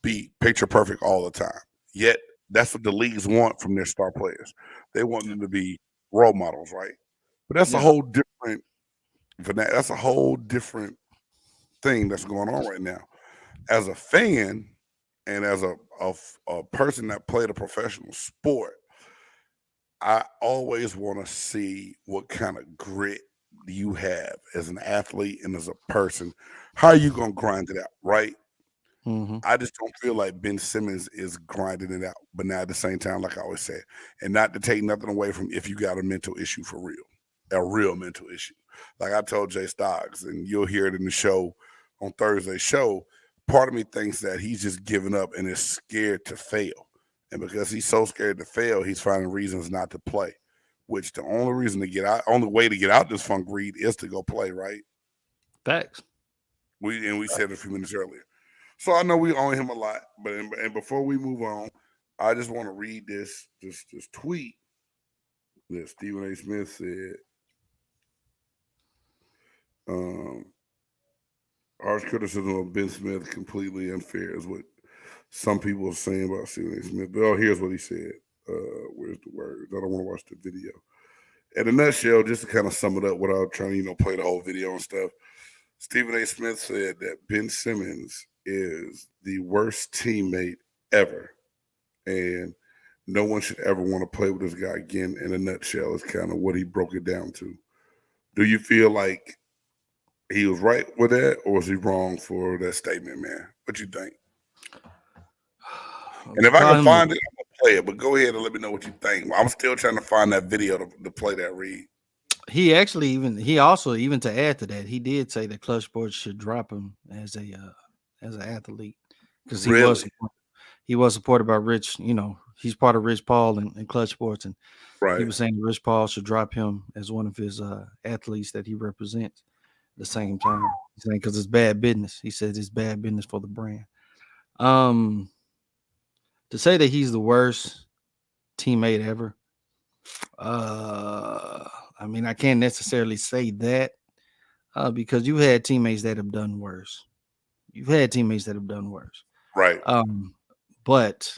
be picture perfect all the time. Yet that's what the leagues want from their star players. They want them to be role models, right? But that's a whole different thing that's going on right now. As a fan and as a person that played a professional sport, I always want to see what kind of grit you have as an athlete and as a person. How are you gonna grind it out, right? Hmm. I just don't feel like Ben Simmons is grinding it out. But now at the same time, like I always say, and not to take nothing away from if you got a mental issue for real, a real mental issue. Like I told Jay Stocks, and you'll hear it in the show on Thursday's show. Part of me thinks that he's just giving up and is scared to fail. And because he's so scared to fail, he's finding reasons not to play. Which the only reason to get out, only way to get out this funk, Reed, is to go play, right? Facts. We said it a few minutes earlier. So I know we own him a lot, but and before we move on, I just want to read this tweet that Stephen A. Smith said. Harsh criticism of Ben Smith completely unfair is what some people are saying about Stephen A. Smith. But here's what he said. Where's the words? I don't want to watch the video. In a nutshell, just to kind of sum it up without trying to, play the whole video and stuff. Stephen A. Smith said that Ben Simmons is the worst teammate ever. And no one should ever want to play with this guy again. In a nutshell, is kind of what he broke it down to. Do you feel like he was right with that, or was he wrong for that statement, man? What you think? And if I can find it, I'm gonna play it. But go ahead and let me know what you think. I'm still trying to find that video to play that, Reed. He actually he also to add to that, he did say that Clutch Sports should drop him as an athlete because he was supported by Rich. He's part of Rich Paul and Clutch Sports, and right. He was saying Rich Paul should drop him as one of his athletes that he represents. At the same time, he's saying because it's bad business. He says it's bad business for the brand. To say that he's the worst teammate ever, I mean, I can't necessarily say that because you've had teammates that have done worse. Right. But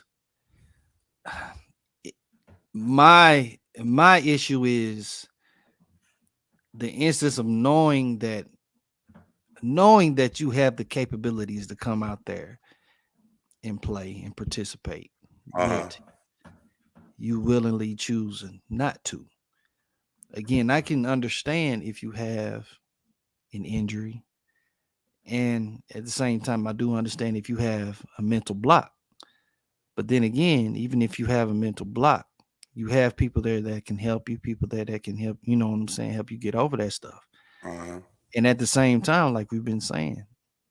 my issue is the instance of knowing that you have the capabilities to come out there and play and participate, yet you willingly choose not to. Again, I can understand if you have an injury, and at the same time, I do understand if you have a mental block. But then again, even if you have a mental block, you have people there that can help you, people there that can help, you know what I'm saying, help you get over that stuff. And at the same time, like we've been saying,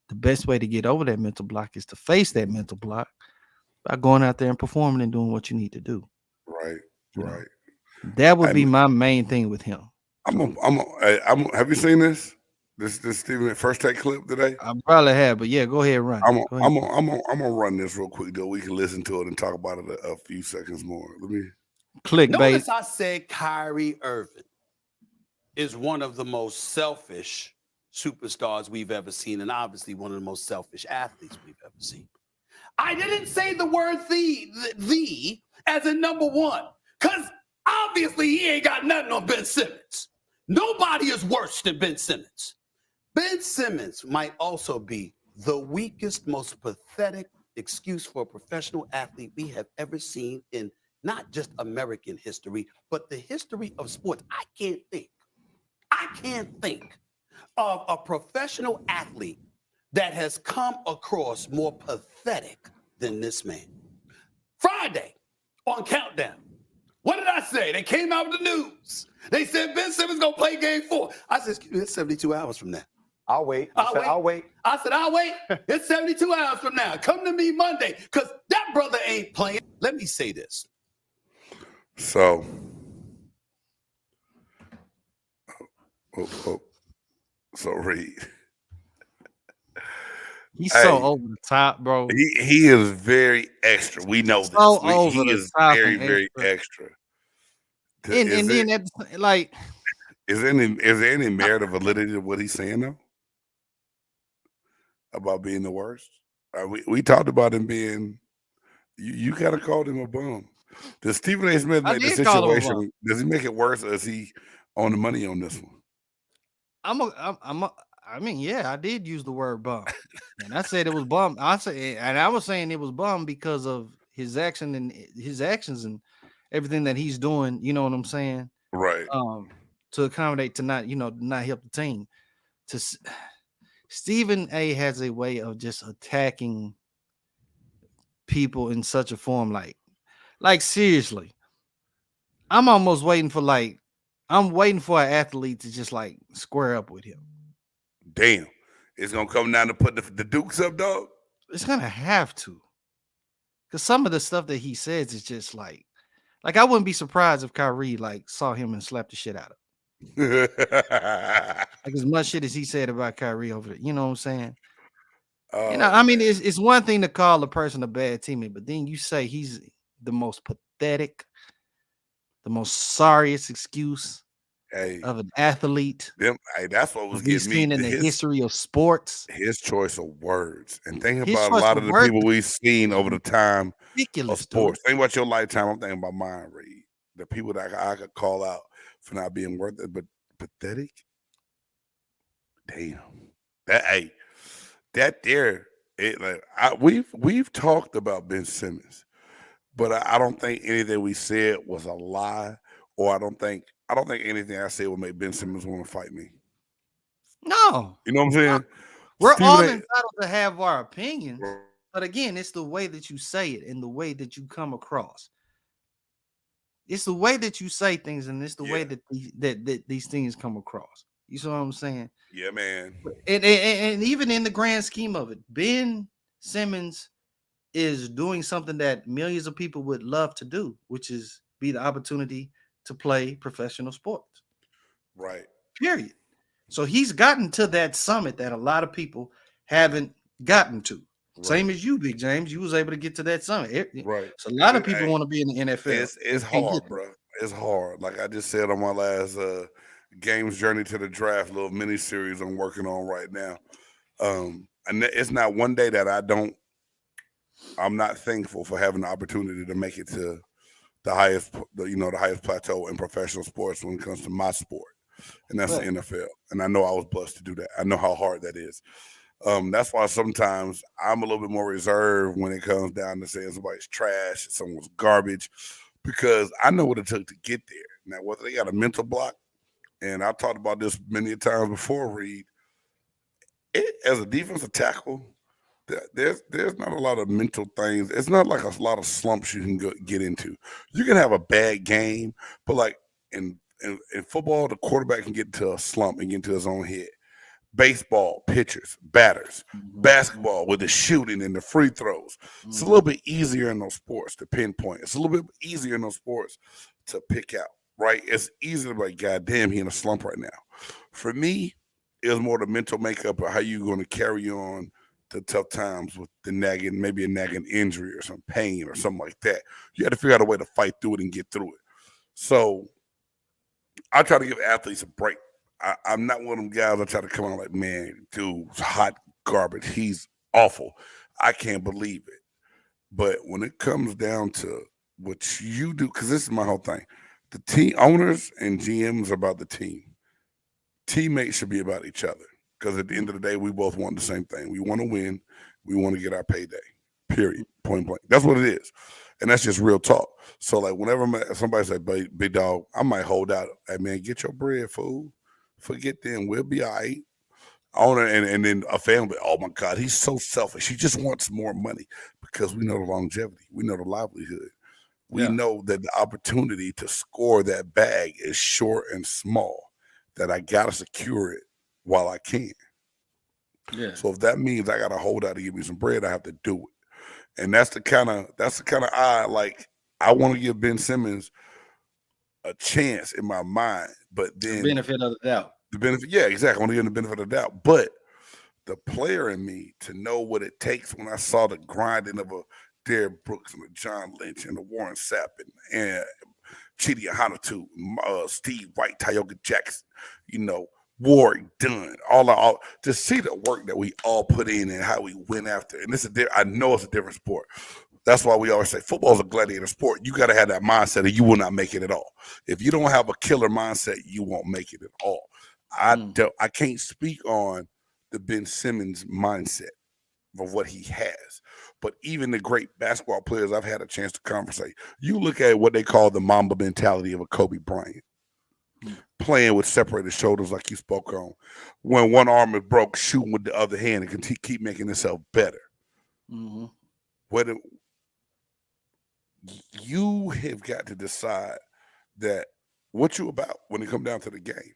the best way to get over that mental block is to face that mental block by going out there and performing and doing what you need to do. Right. That would be my main thing with him. Have you seen this Stephen First Take clip today? I probably have, but yeah, go ahead, run. I'm gonna run this real quick though. We can listen to it and talk about it a few seconds more. Let me click. Notice I said Kyrie Irving is one of the most selfish superstars we've ever seen, and obviously one of the most selfish athletes we've ever seen. I didn't say the word the as a number one, because obviously he ain't got nothing on Ben Simmons. Nobody is worse than Ben Simmons. Ben Simmons might also be the weakest, most pathetic excuse for a professional athlete we have ever seen in not just American history, but the history of sports. I can't think of a professional athlete that has come across more pathetic than this man. Friday on Countdown, what did I say? They came out with the news. They said Ben Simmons gonna play game 4. I said, excuse me, it's 72 hours from now. I'll wait. I'll wait. I said, I'll wait. It's 72 hours from now. Come to me Monday, because that brother ain't playing. Let me say this. So, so Reed. He's so over the top, bro. He is very extra. We know this. Over he the is top very, and very extra. And then like, is there any merit of validity to what he's saying though? About being the worst? We talked about him being. You kind of called him a bum. Does Stephen A. Smith make the situation? Does he make it worse, or is he on the money on this one? I mean, yeah, I did use the word bum, and I said it was bum. I was saying it was bum because of his actions and everything that he's doing. You know what I'm saying? Right. To accommodate to not help the team. Stephen A has a way of just attacking people in such a form, like seriously. I'm almost waiting for I'm waiting for an athlete to just like square up with him. Damn. It's gonna come down to put the Dukes up, dog. It's gonna have to. Because some of the stuff that he says is just like I wouldn't be surprised if Kyrie like saw him and slapped the shit out of him. Like as much shit as he said about Kyrie over there. You know what I'm saying? I mean, it's one thing to call a person a bad teammate, but then you say he's the most pathetic, the most sorriest excuse of an athlete. That's what was getting seen in the history of sports. His choice of words, and think about a lot of the people we've seen over the time ridiculous of sports. Dude. Think about your lifetime. I'm thinking about mine, Reed. The people that I could call out for not being worth it, but pathetic. Damn, we've talked about Ben Simmons, but I don't think anything we said was a lie, or I don't think anything I said would make Ben Simmons want to fight me. No, you know what I'm saying. We're all entitled to have our opinions, but again, it's the way that you say it and the way that you come across. It's the way that you say things, and it's the way that these things come across. You see what I'm saying? Yeah, man. And even in the grand scheme of it, Ben Simmons is doing something that millions of people would love to do, which is be the opportunity to play professional sports. Right. Period. So he's gotten to that summit that a lot of people haven't gotten to. Right. Same as you, Big James. You was able to get to that summit. Right. So a lot of people want to be in the NFL. It's hard, bro. It's hard. Like I just said on my last Games Journey to the Draft little mini series I'm working on right now. And it's not one day that I'm not thankful for having the opportunity to make it to the highest plateau in professional sports when it comes to my sport. And that's the NFL. And I know I was blessed to do that. I know how hard that is. That's why sometimes I'm a little bit more reserved when it comes down to saying somebody's trash, someone's garbage, because I know what it took to get there. Now, whether they got a mental block, and I've talked about this many times before, Reed, as a defensive tackle, there's not a lot of mental things. It's not like a lot of slumps you can get into. You can have a bad game, but like in football, the quarterback can get into a slump and get into his own head. Baseball, pitchers, batters, basketball with the shooting and the free throws. It's a little bit easier in those sports to pinpoint. It's a little bit easier in those sports to pick out, right? It's easy to be like, God damn, he in a slump right now. For me, it was more the mental makeup of how you're going to carry on the tough times with maybe a nagging injury or some pain or something like that. You had to figure out a way to fight through it and get through it. So I try to give athletes a break. I'm not one of them guys that try to come on like, man, dude's hot garbage. He's awful. I can't believe it. But when it comes down to what you do, because this is my whole thing, the team owners and GMs are about the team. Teammates should be about each other. Because at the end of the day, we both want the same thing. We want to win. We want to get our payday. Period. Point blank. That's what it is. And that's just real talk. So, like, whenever somebody say, big dog, I might hold out. Hey, man, get your bread, fool. Forget them. We'll be all right. Owner and then a family. Oh, my God, he's so selfish. He just wants more money because we know the longevity. We know the livelihood. We know that the opportunity to score that bag is short and small, that I got to secure it while I can. Yeah. So if that means I got to hold out to give me some bread, I have to do it. And that's the kind of I want to give Ben Simmons a chance in my mind, but then the benefit of the doubt. Yeah, exactly. I want to give him the benefit of the doubt. But the player in me to know what it takes when I saw the grinding of a Derrick Brooks and a John Lynch and a Warren Sapp and Chidi Hanatu, Steve White, Tioga Jackson, Warwick Dunn, all to see the work that we all put in and how we went after. And I know it's a different sport. That's why we always say football is a gladiator sport. You got to have that mindset or you will not make it at all. If you don't have a killer mindset, you won't make it at all. I can't speak on the Ben Simmons mindset of what he has. But even the great basketball players I've had a chance to conversate, you look at what they call the Mamba mentality of a Kobe Bryant, playing with separated shoulders like you spoke on. When one arm is broke, shooting with the other hand and can keep making himself better. Mm-hmm. Whether you have got to decide that what you about when it comes down to the game.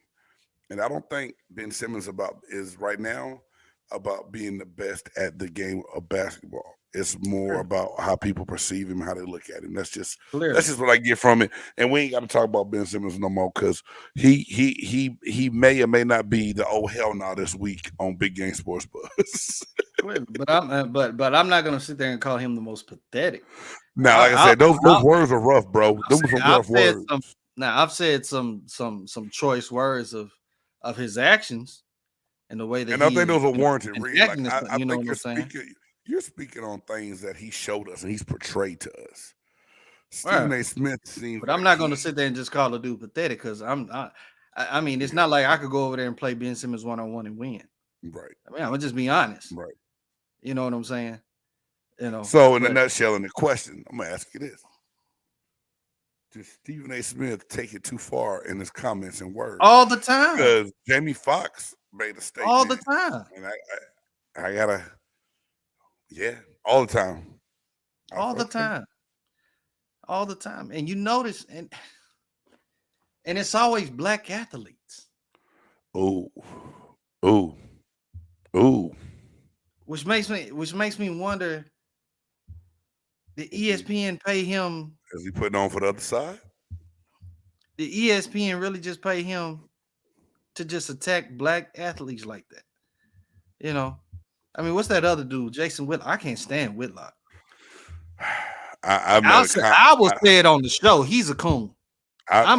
And I don't think Ben Simmons is right now about being the best at the game of basketball. It's more about how people perceive him, how they look at him. That's just what I get from it. And we ain't got to talk about Ben Simmons no more because he may or may not be the oh hell no this week on Big Game Sports Buzz. But I'm not gonna sit there and call him the most pathetic. Now, like I said, those words are rough, bro. Those are some rough words. I've said some choice words of his actions and the way that. And I think those are warranted. I think you're speaking on things that he showed us and he's portrayed to us. Stephen A. Smith seems. But I'm not going to sit there and just call a dude pathetic because I mean, it's not like I could go over there and play Ben Simmons 1-on-1 and win. Right. I mean, I'm gonna just be honest. Right. You know what I'm saying? So in a nutshell, in the question, I'm gonna ask you this: did Stephen A. Smith take it too far in his comments and words? All the time. Because Jamie Foxx made a statement. All the time. And I gotta, all the time. All the time. All the time. And you notice, and it's always black athletes. Ooh. Which makes me wonder, did ESPN pay him? Is he putting on for the other side? Did ESPN really just pay him to just attack black athletes like that? You know, I mean, what's that other dude, Jason Whitlock? I can't stand Whitlock. I will say it on the show. He's a coon. I've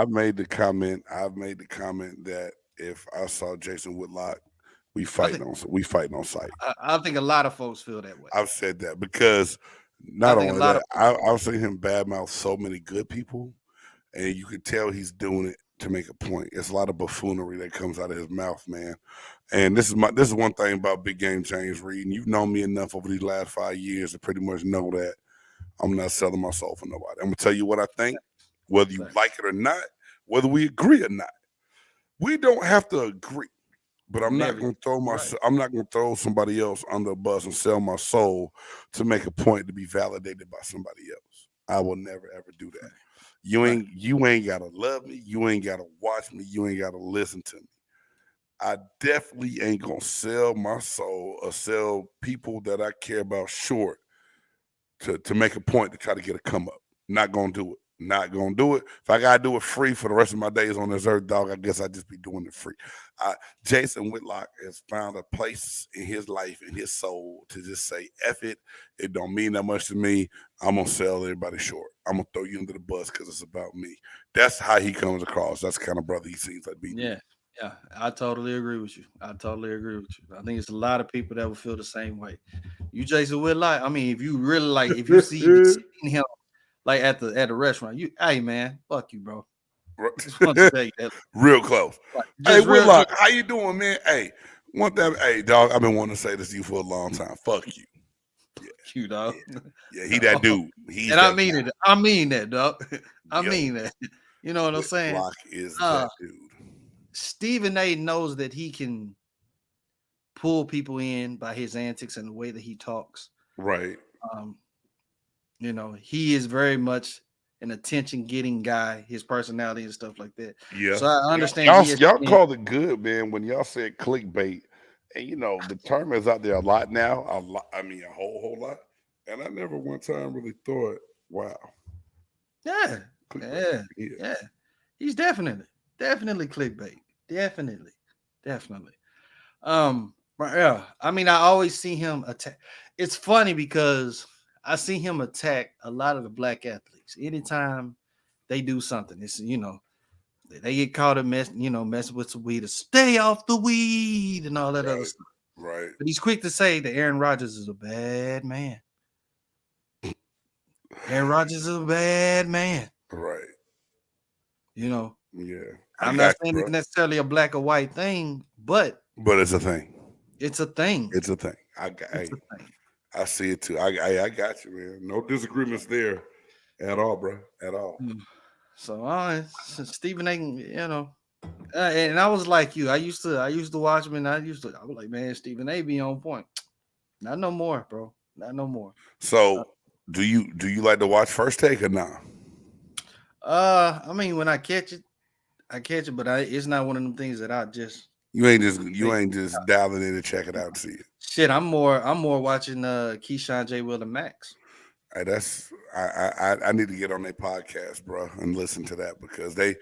made the comment that if I saw Jason Whitlock, we fighting on sight. I think a lot of folks feel that way. I've said that because not only that, I've seen him badmouth so many good people, and you could tell he's doing it to make a point. It's a lot of buffoonery that comes out of his mouth, man. And this is one thing about Big Game James Reed. And you've known me enough over these last 5 years to pretty much know that I'm not selling my soul for nobody. I'm gonna tell you what I think, whether you like it or not, whether we agree or not. We don't have to agree. But I'm not going to throw somebody else under a bus and sell my soul to make a point to be validated by somebody else. I will never ever do that. You ain't got to love me. You ain't got to watch me. You ain't got to listen to me. I definitely ain't going to sell my soul or sell people that I care about short to make a point to try to get a come up. Not going to do it. Not gonna do it. If I gotta do it free for the rest of my days on this earth, dog, I guess I just be doing it free. Jason Whitlock has found a place in his life, in his soul, to just say, F it. It don't mean that much to me. I'm gonna sell everybody short. I'm gonna throw you under the bus because it's about me. That's how he comes across. That's the kind of brother he seems like being. Yeah, I totally agree with you. I think it's a lot of people that will feel the same way. You, Jason Whitlock, I mean, if you really if you see him like at the restaurant, hey man, fuck you, bro. Just want to say that. Real close. Hey, Whitlock, how you doing, man? Hey, dog, I've been wanting to say this to you for a long time. Fuck you. Yeah. You, dog. Yeah, he that dude. And I mean it. I mean that, dog. I mean that. You know what I'm saying? Whitlock is that dude. Stephen A. knows that he can pull people in by his antics and the way that he talks. Right. You know, he is very much an attention-getting guy, his personality and stuff like that. Yeah. So I understand. Y'all called it good, man, when y'all said clickbait. And, you know, the term is out there a lot now. A whole lot. And I never one time really thought, wow. Yeah. He's definitely clickbait. Definitely. I mean, I always see him attack. It's funny because I see him attack a lot of the black athletes. Anytime they do something, it's, you know, they get caught up messing with some weed, stay off the weed and all that other stuff. Right. But he's quick to say that Aaron Rodgers is a bad man. Aaron Rodgers is a bad man. Right. You know. Yeah. I'm not saying it's necessarily a black or white thing, but But it's a thing. It's a thing. It's a thing. It's a thing. I see it too. I got you, man. No disagreements there at all, bro. At all. So Stephen A. And I was like you. I used to watch him, and I was like, man, Stephen A. be on point. Not no more, bro. Not no more. So, do you like to watch First Take or not? I mean, when I catch it, but it's not one of them things that I just. You ain't just dialing in to check it out and see it. Shit, I'm more watching Keyshawn, J. Will, and Max. Hey, I need to get on their podcast, bro, and listen to that because they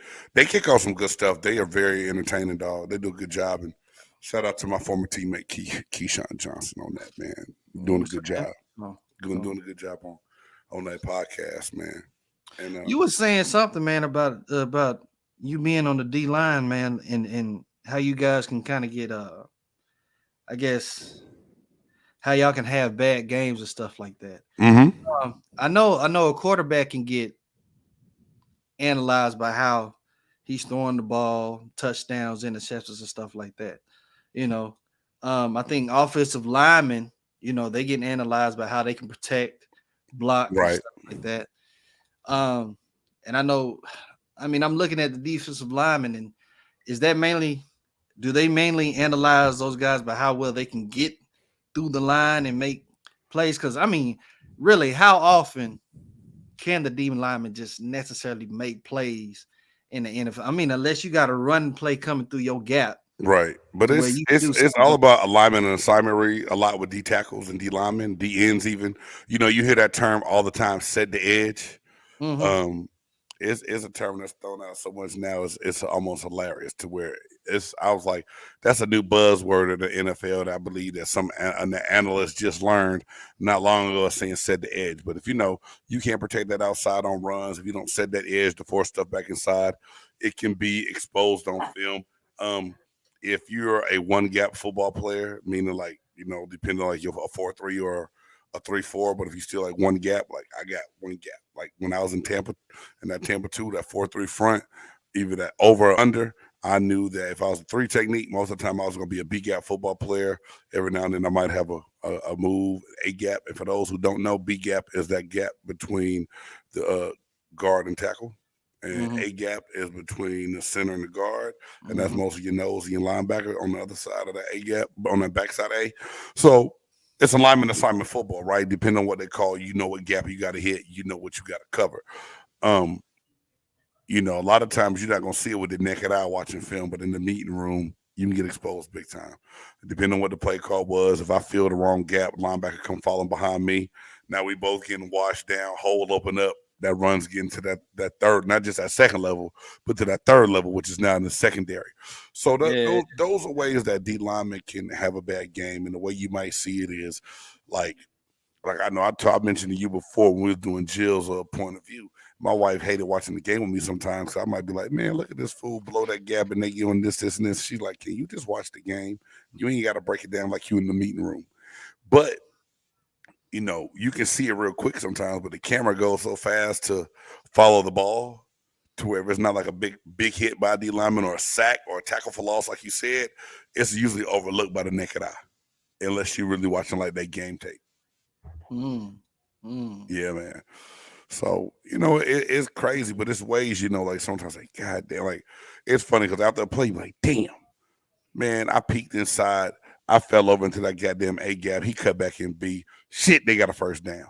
kick off some good stuff. They are very entertaining, dog. They do a good job, and shout out to my former teammate Keyshawn Johnson on that, man. Doing a good job. Doing a good job on that podcast, man. And you were saying something, man, about you being on the D line, man, and how you guys can kind of get I guess how y'all can have bad games and stuff like that. mm-hmm. I know a quarterback can get analyzed by how he's throwing the ball, touchdowns, interceptions, and stuff like that. I think offensive linemen, they get analyzed by how they can protect, block, right, and stuff like that. And I know, I'm looking at the defensive linemen, and do they mainly analyze those guys by how well they can get through the line and make plays? Because really, how often can the demon lineman just necessarily make plays in the NFL? Unless you got a run play coming through your gap. Right. But it's all about alignment and assignment read a lot with D tackles and D linemen, D ends even. You hear that term all the time, set the edge. Mm-hmm. It's a term that's thrown out so much now. It's almost hilarious to where I was like, that's a new buzzword in the NFL that I believe that some analysts just learned not long ago, saying set the edge. But if you can't protect that outside on runs, if you don't set that edge to force stuff back inside, it can be exposed on film. If you're a one gap football player, meaning depending on like you're a 4-3 or a 3-4, but if you still like one gap, like I got one gap. Like when I was in Tampa, and that Tampa 2, that 4-3 front, even that over or under, I knew that if I was a 3 technique, most of the time I was going to be a B gap football player. Every now and then I might have a move, A gap. And for those who don't know, B gap is that gap between the guard and tackle. And A gap is between the center and the guard. And that's most of your nose and your linebacker on the other side of that A gap, on the backside A. So it's alignment assignment football, right? Depending on what they call, what gap you got to hit, what you got to cover. A lot of times you're not going to see it with the naked eye watching film, but in the meeting room, you can get exposed big time. Depending on what the play call was, if I feel the wrong gap, linebacker come falling behind me. Now we both getting washed down, hole open up. That runs getting to that third, not just that second level, but to that third level, which is now in the secondary. So those are ways that D linemen can have a bad game. And the way you might see it is like I know I mentioned to you before when we were doing Jill's point of view. My wife hated watching the game with me sometimes. So I might be like, man, look at this fool blow that gap and they doing this, and this. She's like, can you just watch the game? You ain't got to break it down like you in the meeting room. But you can see it real quick sometimes, but the camera goes so fast to follow the ball to where it's not like a big hit by a D lineman or a sack or a tackle for loss, like you said. It's usually overlooked by the naked eye, unless you're really watching like that game tape. Yeah, man. So, it's crazy, but it's ways, like sometimes like, God damn, like it's funny because after a play, you're like, damn, man, I peeked inside. I fell over into that goddamn A gap. He cut back in B. Shit, they got a first down.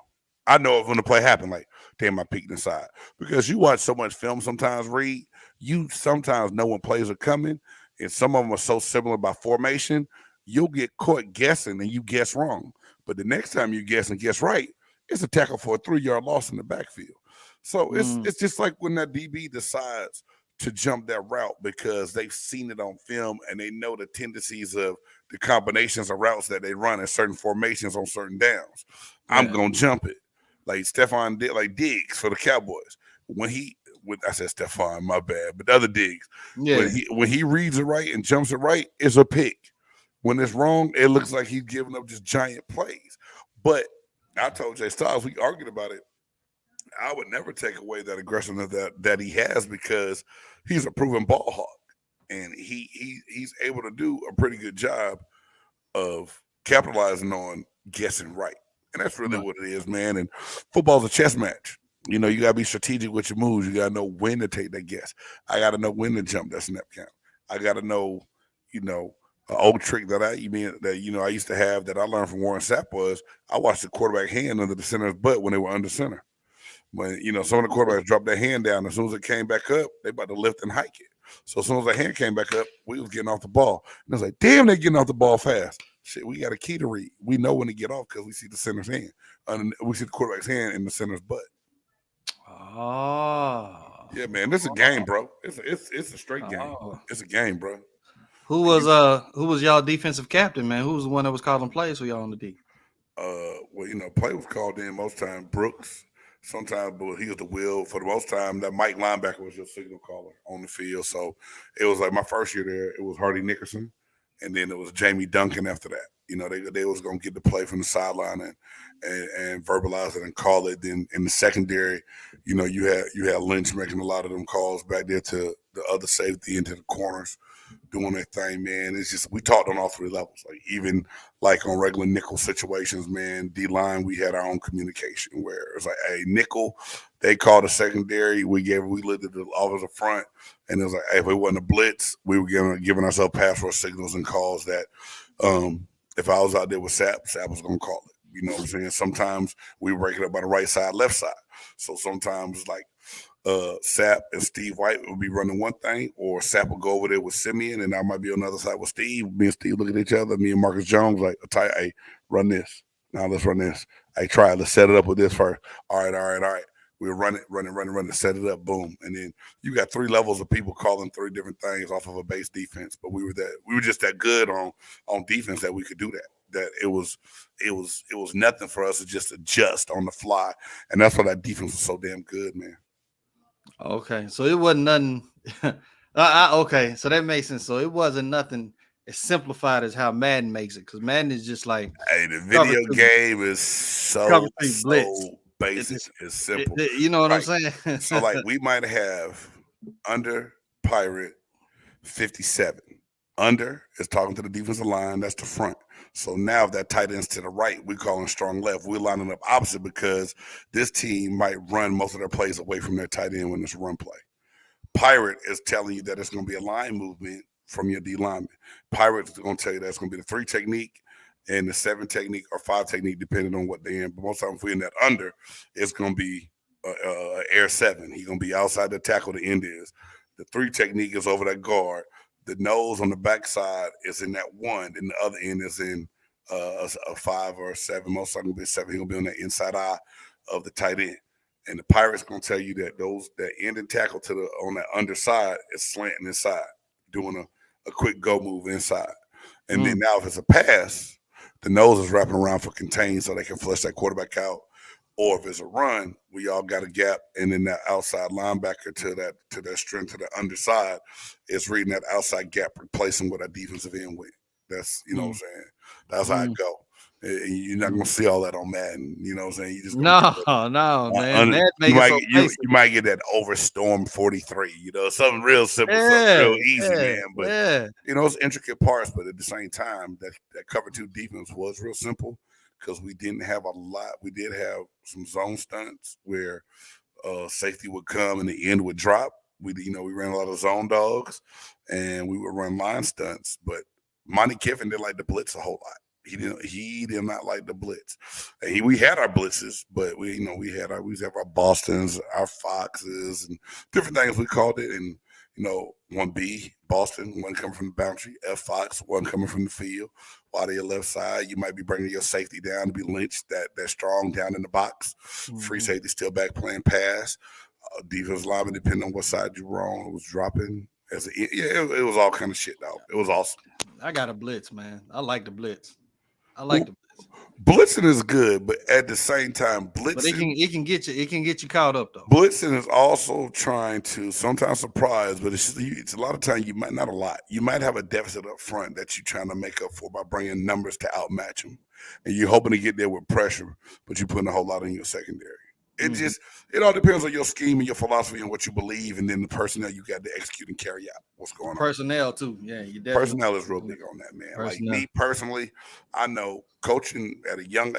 I know it when the play happened, like, damn, I peeked inside. Because you watch so much film sometimes, Reed, you sometimes know when plays are coming, and some of them are so similar by formation, you'll get caught guessing and you guess wrong. But the next time you guess and guess right, it's a tackle for a 3-yard loss in the backfield. So it's just like when that DB decides to jump that route because they've seen it on film and they know the tendencies of the combinations of routes that they run in certain formations on certain downs. Yeah. I'm going to jump it. Like Stephon Diggs for the Cowboys. I said Stephon, my bad, but the other Diggs. Yeah. When he reads it right and jumps it right, it's a pick. When it's wrong, it looks like he's giving up just giant plays. But I told Jay Styles, we argued about it. I would never take away that aggressiveness that he has because he's a proven ball hawk. and he's able to do a pretty good job of capitalizing on guessing right. And that's really what it is, man. And football's a chess match. You know, you gotta be strategic with your moves. You gotta know when to take that guess. I gotta know when to jump that snap count. I gotta know, an old trick that I used to have that I learned from Warren Sapp was I watched the quarterback hand under the center's butt when they were under center. When some of the quarterbacks dropped their hand down, as soon as it came back up, they about to lift and hike it. So as soon as the hand came back up, we was getting off the ball. And I was like, damn, they're getting off the ball fast. Shit, we got a key to read. We know when to get off because we see the center's hand. We see the quarterback's hand in the center's butt. Oh. Yeah, man, this is a game, bro. It's a straight game. Oh. It's a game, bro. Who was y'all defensive captain, man? Who was the one that was calling plays for y'all on the D? Play was called in most time Brooks. Sometimes, but he was the wheel. For the most time, that Mike linebacker was your signal caller on the field. So it was like my first year there, it was Hardy Nickerson, and then it was Jamie Duncan after that. They was gonna get the play from the sideline and verbalize it and call it. Then in the secondary, you had Lynch making a lot of them calls back there to the other safety into the corners, doing their thing, man. It's just we talked on all three levels. Like even like on regular nickel situations, man, D-line, we had our own communication where it's like, hey, nickel, they called a secondary, we looked at the offensive front, and it was like, hey, if it wasn't a blitz, we were giving ourselves pass rush signals and calls that if I was out there with Sapp was gonna call it. You know what I'm saying? Sometimes we break it up by the right side, left side. So sometimes like Sapp and Steve White would be running one thing, or Sapp would go over there with Simeon, and I might be on the other side with Steve. Me and Steve look at each other. Me and Marcus Jones like, hey, run this. Now let's run this. Hey, try it. Let's set it up with this first. All right. We'll run it, set it up, boom. And then you got three levels of people calling three different things off of a base defense. But we were just that good on defense that we could do that. That it was nothing for us to just adjust on the fly. And that's why that defense was so damn good, man. Okay, so it wasn't nothing. Okay, so that makes sense. So it wasn't nothing as simplified as how Madden makes it, because Madden is just like, hey, the video game is so basic. It's simple. You know what I'm saying? So like we might have under Pirate 57. Under is talking to the defensive line. That's the front. So now if that tight end's to the right, we call him strong left. We're lining up opposite because this team might run most of their plays away from their tight end when it's run play. Pirate is telling you that it's going to be a line movement from your D lineman. Pirate is going to tell you that it's going to be the 3 technique and the 7 technique or 5 technique, depending on what they're in. But most times if we're in that under, it's going to be air 7. He's going to be outside the tackle. The end is. The 3 technique is over that guard. The nose on the backside is in that 1, and the other end is in a 5 or a 7. Most likely be 7. He's gonna be on the inside eye of the tight end. And the Pirates gonna tell you that that end and tackle on that underside is slanting inside, doing a quick go move inside. And then now if it's a pass, the nose is wrapping around for contain so they can flush that quarterback out. Or if it's a run, we all got a gap, and then that outside linebacker to that strength to the underside is reading that outside gap, replacing what our defensive end with. That's what I'm saying. That's how it go. And you're not gonna see all that on Madden. You know what I'm saying? You just no, man. You might get that Overstorm 43. Something real simple, something real easy, man. But it's intricate parts. But at the same time, that cover 2 defense was real simple. Because we didn't have a lot. We did have some zone stunts where safety would come and the end would drop. We ran a lot of zone dogs and we would run line stunts. But Monty Kiffin didn't like the blitz a whole lot. He did not like the blitz. And we had our blitzes, but we used to have our Bostons, our Foxes, and different things we called it. And 1B, Boston, one coming from the boundary, F Fox, one coming from the field. While to your left side, you might be bringing your safety down to be lynched, that strong down in the box. Free safety still back playing pass. Defense lineman, depending on what side you were on, it was dropping. It was all kind of shit, dog. It was awesome. I got a blitz, man. I like the blitz. Blitzing is good, but at the same time, blitzing. But it can get you caught up though. Blitzing is also trying to sometimes surprise, but it's a lot of times you might not a lot. You might have a deficit up front that you're trying to make up for by bringing numbers to outmatch them, and you're hoping to get there with pressure, but you're putting a whole lot in your secondary. It all depends on your scheme and your philosophy and what you believe, and then the personnel you got to execute and carry out what's going on. Personnel too. Yeah, you definitely. Personnel is real big on that, man. Like Personnel. me personally, I know coaching at a young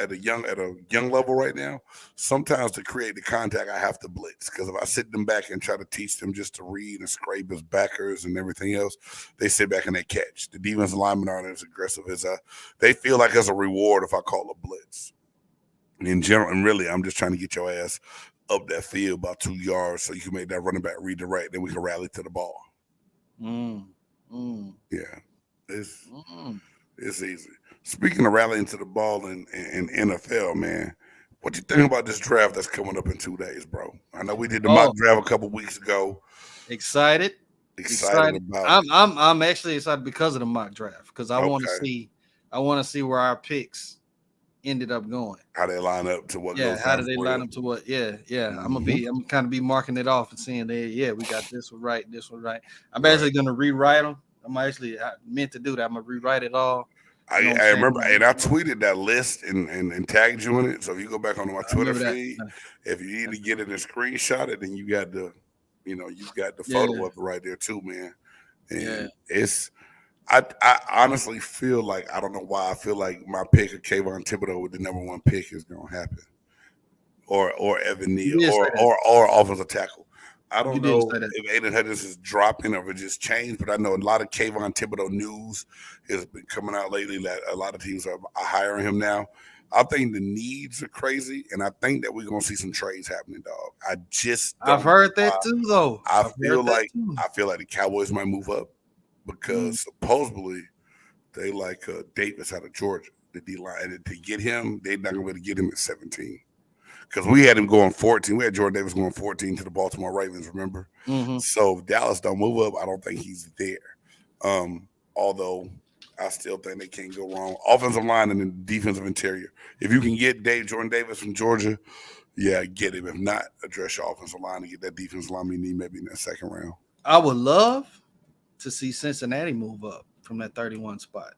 level right now. Sometimes to create the contact, I have to blitz, because if I sit them back and try to teach them just to read and scrape as backers and everything else, they sit back and they catch. The defensive linemen aren't as aggressive as they feel like as a reward if I call a blitz. In general, and really, I'm just trying to get your ass up that field about 2 yards so you can make that running back redirect, then we can rally to the ball. Yeah, it's easy. Speaking of rallying to the ball in NFL, man, what you think about this draft that's coming up in 2 days, bro? I know we did the mock draft a couple weeks ago. Excited about it. I'm actually excited because of the mock draft, because I want to see where our picks ended up going. How they line up to what? Yeah, how do they line up to what? Yeah. I'm kind of be marking it off and saying that we got this one right, this one right. I'm actually gonna rewrite them. I meant to do that. I'm gonna rewrite it all. I remember, and I tweeted that list and tagged you in it. So if you go back on my Twitter feed, if you need to get it and screenshot it, then you got the photo of it right there too, man. And it's. I honestly feel like, I don't know why, I feel like my pick of Kayvon Thibodeau with the #1 pick is going to happen, or Evan Neal, or offensive tackle. I don't know if Aiden Hutchins is dropping or if it just changed, but I know a lot of Kayvon Thibodeau news has been coming out lately that a lot of teams are hiring him now. I think the needs are crazy, and I think that we're going to see some trades happening, dog. I've heard that too, though. I feel like the Cowboys might move up, because supposedly they like Davis out of Georgia, the D-line. And to get him, they're not going to be able to get him at 17. Because we had him going 14. We had Jordan Davis going 14 to the Baltimore Ravens, remember? So if Dallas don't move up, I don't think he's there. Although I still think they can't go wrong. Offensive line and then defensive interior. If you can get Jordan Davis from Georgia, get him. If not, address your offensive line and get that defensive line you need maybe in that second round. I would love to see Cincinnati move up from that 31 spot.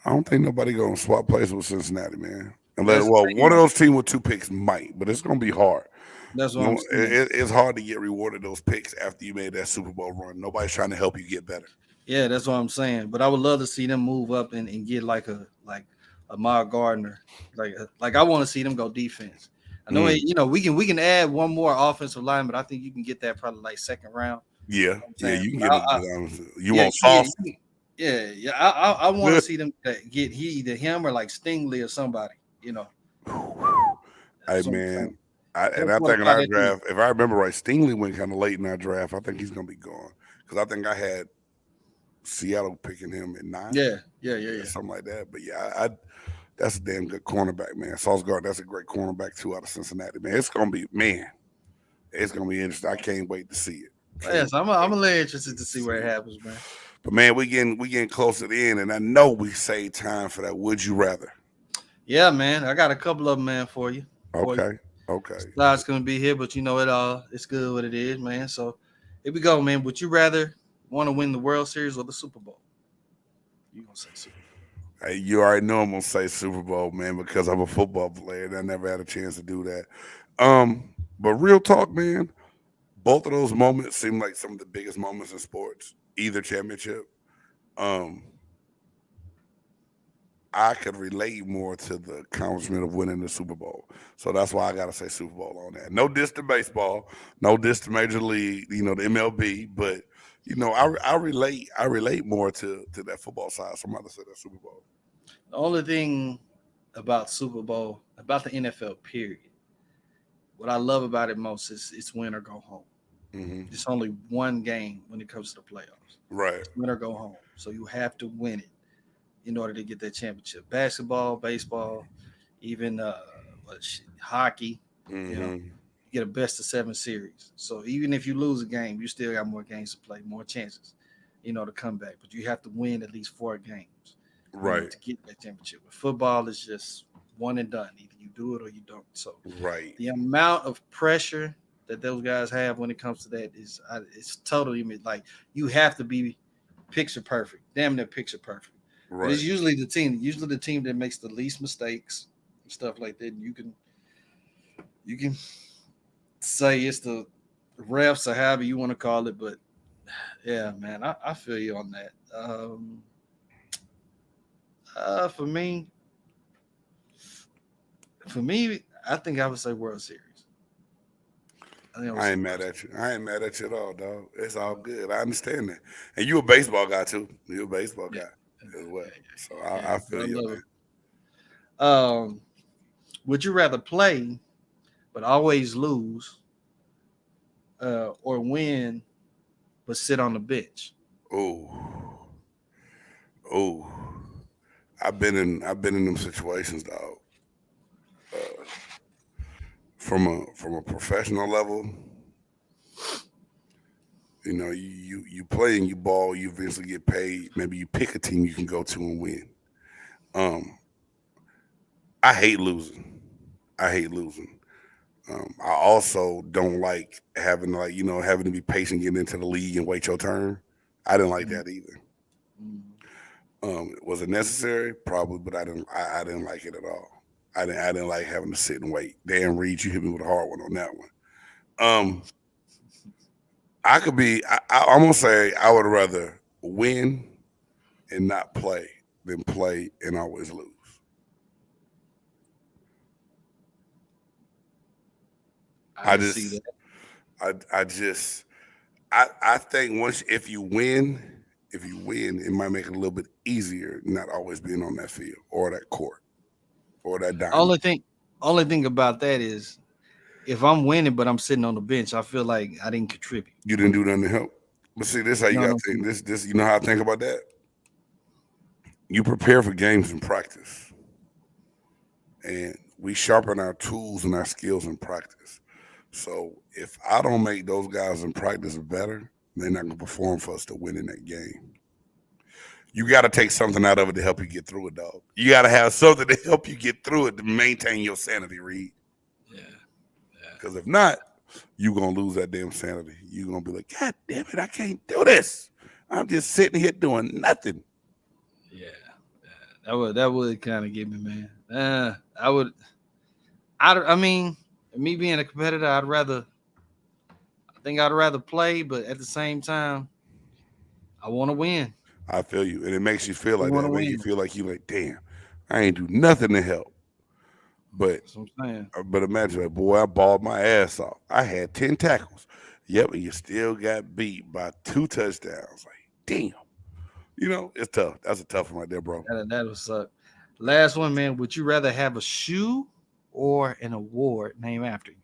I don't think nobody going to swap places with Cincinnati, man. Unless, one of those teams with 2 picks might, but it's going to be hard. That's what I'm saying. It's hard to get rewarded those picks after you made that Super Bowl run. Nobody's trying to help you get better. Yeah, that's what I'm saying. But I would love to see them move up and get like a Ahmad Gardner. Like I want to see them go defense. I know we can add one more offensive line, but I think you can get that probably like second round. Yeah, you can get it. You want Sauce? I want to see them get either him or like Stingley or somebody. Hey man, I think in our draft, if I remember right, Stingley went kind of late in our draft. I think he's gonna be gone, because I think I had Seattle picking him at 9. Yeah, something like that. But that's a damn good cornerback, man. Sauce Gardner, that's a great cornerback too out of Cincinnati, man. It's gonna be interesting. I can't wait to see it. Yes, I'm a little interested to see where it happens, man. But man, we getting close to the end, and I know we save time for that. Would you rather? Yeah, man. I got a couple of them, man, for you. Okay. Slide's gonna be here, but it's good what it is, man. So here we go, man. Would you rather want to win the World Series or the Super Bowl? You gonna say Super Bowl? Hey, you already know I'm gonna say Super Bowl, man, because I'm a football player and I never had a chance to do that. But real talk, man. Both of those moments seem like some of the biggest moments in sports, either championship. I could relate more to the accomplishment of winning the Super Bowl. So that's why I got to say Super Bowl on that. No diss to baseball, no diss to Major League, the MLB, but I relate more to that football side. Somebody said that Super Bowl. The only thing about Super Bowl, about the NFL period, what I love about it most is it's win or go home. Mm-hmm. It's only one game when it comes to the playoffs. Right. It's win or go home. So you have to win it in order to get that championship. Basketball, baseball, even hockey, you get a best of 7 series. So even if you lose a game, you still got more games to play, more chances, to come back. But you have to win at least 4 games, right, to get that championship. With football, it's just one and done. Either you do it or you don't. So right, the amount of pressure that those guys have when it comes to that is it's totally like you have to be picture perfect, damn near picture perfect. Right. But it's usually the team that makes the least mistakes and stuff like that. And You can say it's the refs or however you want to call it, but yeah, man, I feel you on that. For me, I think I would say World Series. I ain't mad at you. I ain't mad at you at all, dog. It's all good. I understand that. And you a baseball guy too. You're a baseball guy as well. So I feel you, man. Would you rather play but always lose, or win but sit on the bench? Oh, I've been in them situations, dog. From a professional level, you know, you play and you ball, you eventually get paid. Maybe you pick a team you can go to and win. I hate losing. I also don't like having to be patient getting into the league and wait your turn. I didn't like that either. Was it necessary? Probably, but I didn't like it at all. I didn't like having to sit and wait. Dan Reed, you hit me with a hard one on that one. I'm gonna say I would rather win and not play than play and always lose. I think if you win, it might make it a little bit easier not always being on that field or that court or that diamond. Only thing about that is if I'm winning but I'm sitting on the bench, I feel like I didn't contribute. You didn't do nothing to help. But see, this is how you gotta think. This you know how I think about that? You prepare for games in practice. And we sharpen our tools and our skills in practice. So if I don't make those guys in practice better, they're not gonna perform for us to win in that game. You got to take something out of it to help you get through it, dog. You got to have something to help you get through it to maintain your sanity, Reed. Yeah. Because if not, you're going to lose that damn sanity. You're going to be like, God damn it, I can't do this. I'm just sitting here doing nothing. Yeah. That would kind of get me, man. I mean, me being a competitor, I'd rather play, but at the same time, I want to win. I feel you. And it makes you feel like that. It makes you feel like you're like, damn, I ain't do nothing to help. But imagine that, boy, I balled my ass off. I had 10 tackles. Yep, and you still got beat by 2 touchdowns. Like, damn. You know, it's tough. That's a tough one right there, bro. That would suck. Last one, man. Would you rather have a shoe or an award named after you?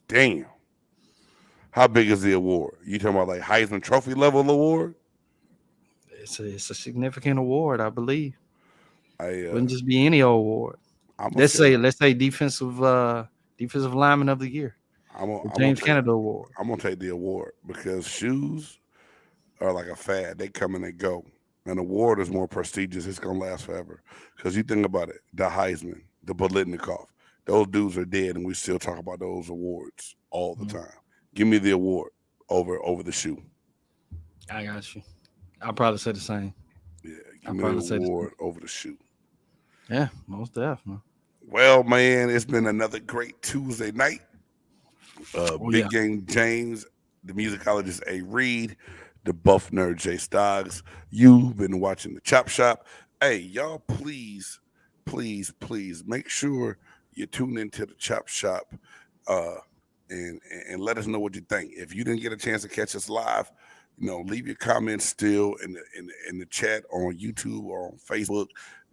Damn. How big is the award? You talking about like Heisman Trophy level award? It's a significant award, I believe. Wouldn't just be any old award. Let's say defensive lineman of the year. James Canada Award. I'm gonna take the award because shoes are like a fad. They come and they go. An award is more prestigious. It's gonna last forever. Because you think about it, the Heisman, the Biletnikoff, those dudes are dead, and we still talk about those awards all the time. Give me the award over the shoe. I got you. I'll probably say the same. Yeah, give me the award over the shoe. Yeah, most definitely. Well, man, it's been another great Tuesday night. Big Game James, the musicologist A. Reed, the buff nerd Jay Stoggs. You've been watching the Chop Shop. Hey, y'all, please make sure you tune into the Chop Shop. And let us know what you think. If you didn't get a chance to catch us live, leave your comments still in the chat on YouTube or on Facebook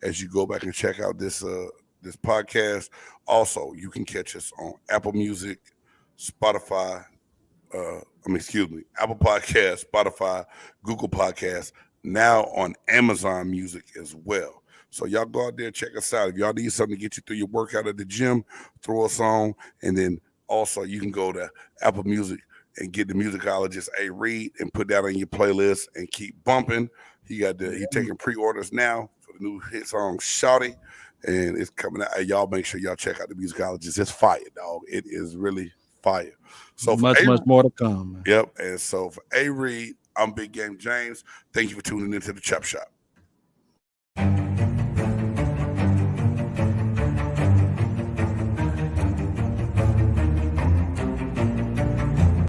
as you go back and check out this podcast. Also, you can catch us on Apple Music, Spotify. Apple Podcasts, Spotify, Google Podcasts, now on Amazon Music as well. So y'all go out there, check us out. If y'all need something to get you through your workout at the gym, throw us on, and then also, you can go to Apple Music and get the musicologist A. Reed and put that on your playlist and keep bumping. He's taking pre-orders now for the new hit song Shawty, and it's coming out. Y'all make sure y'all check out the musicologist. It's fire, dog. It is really fire. So much more to come. Man. Yep. And so for A. Reed, I'm Big Game James. Thank you for tuning into the Chop Shop.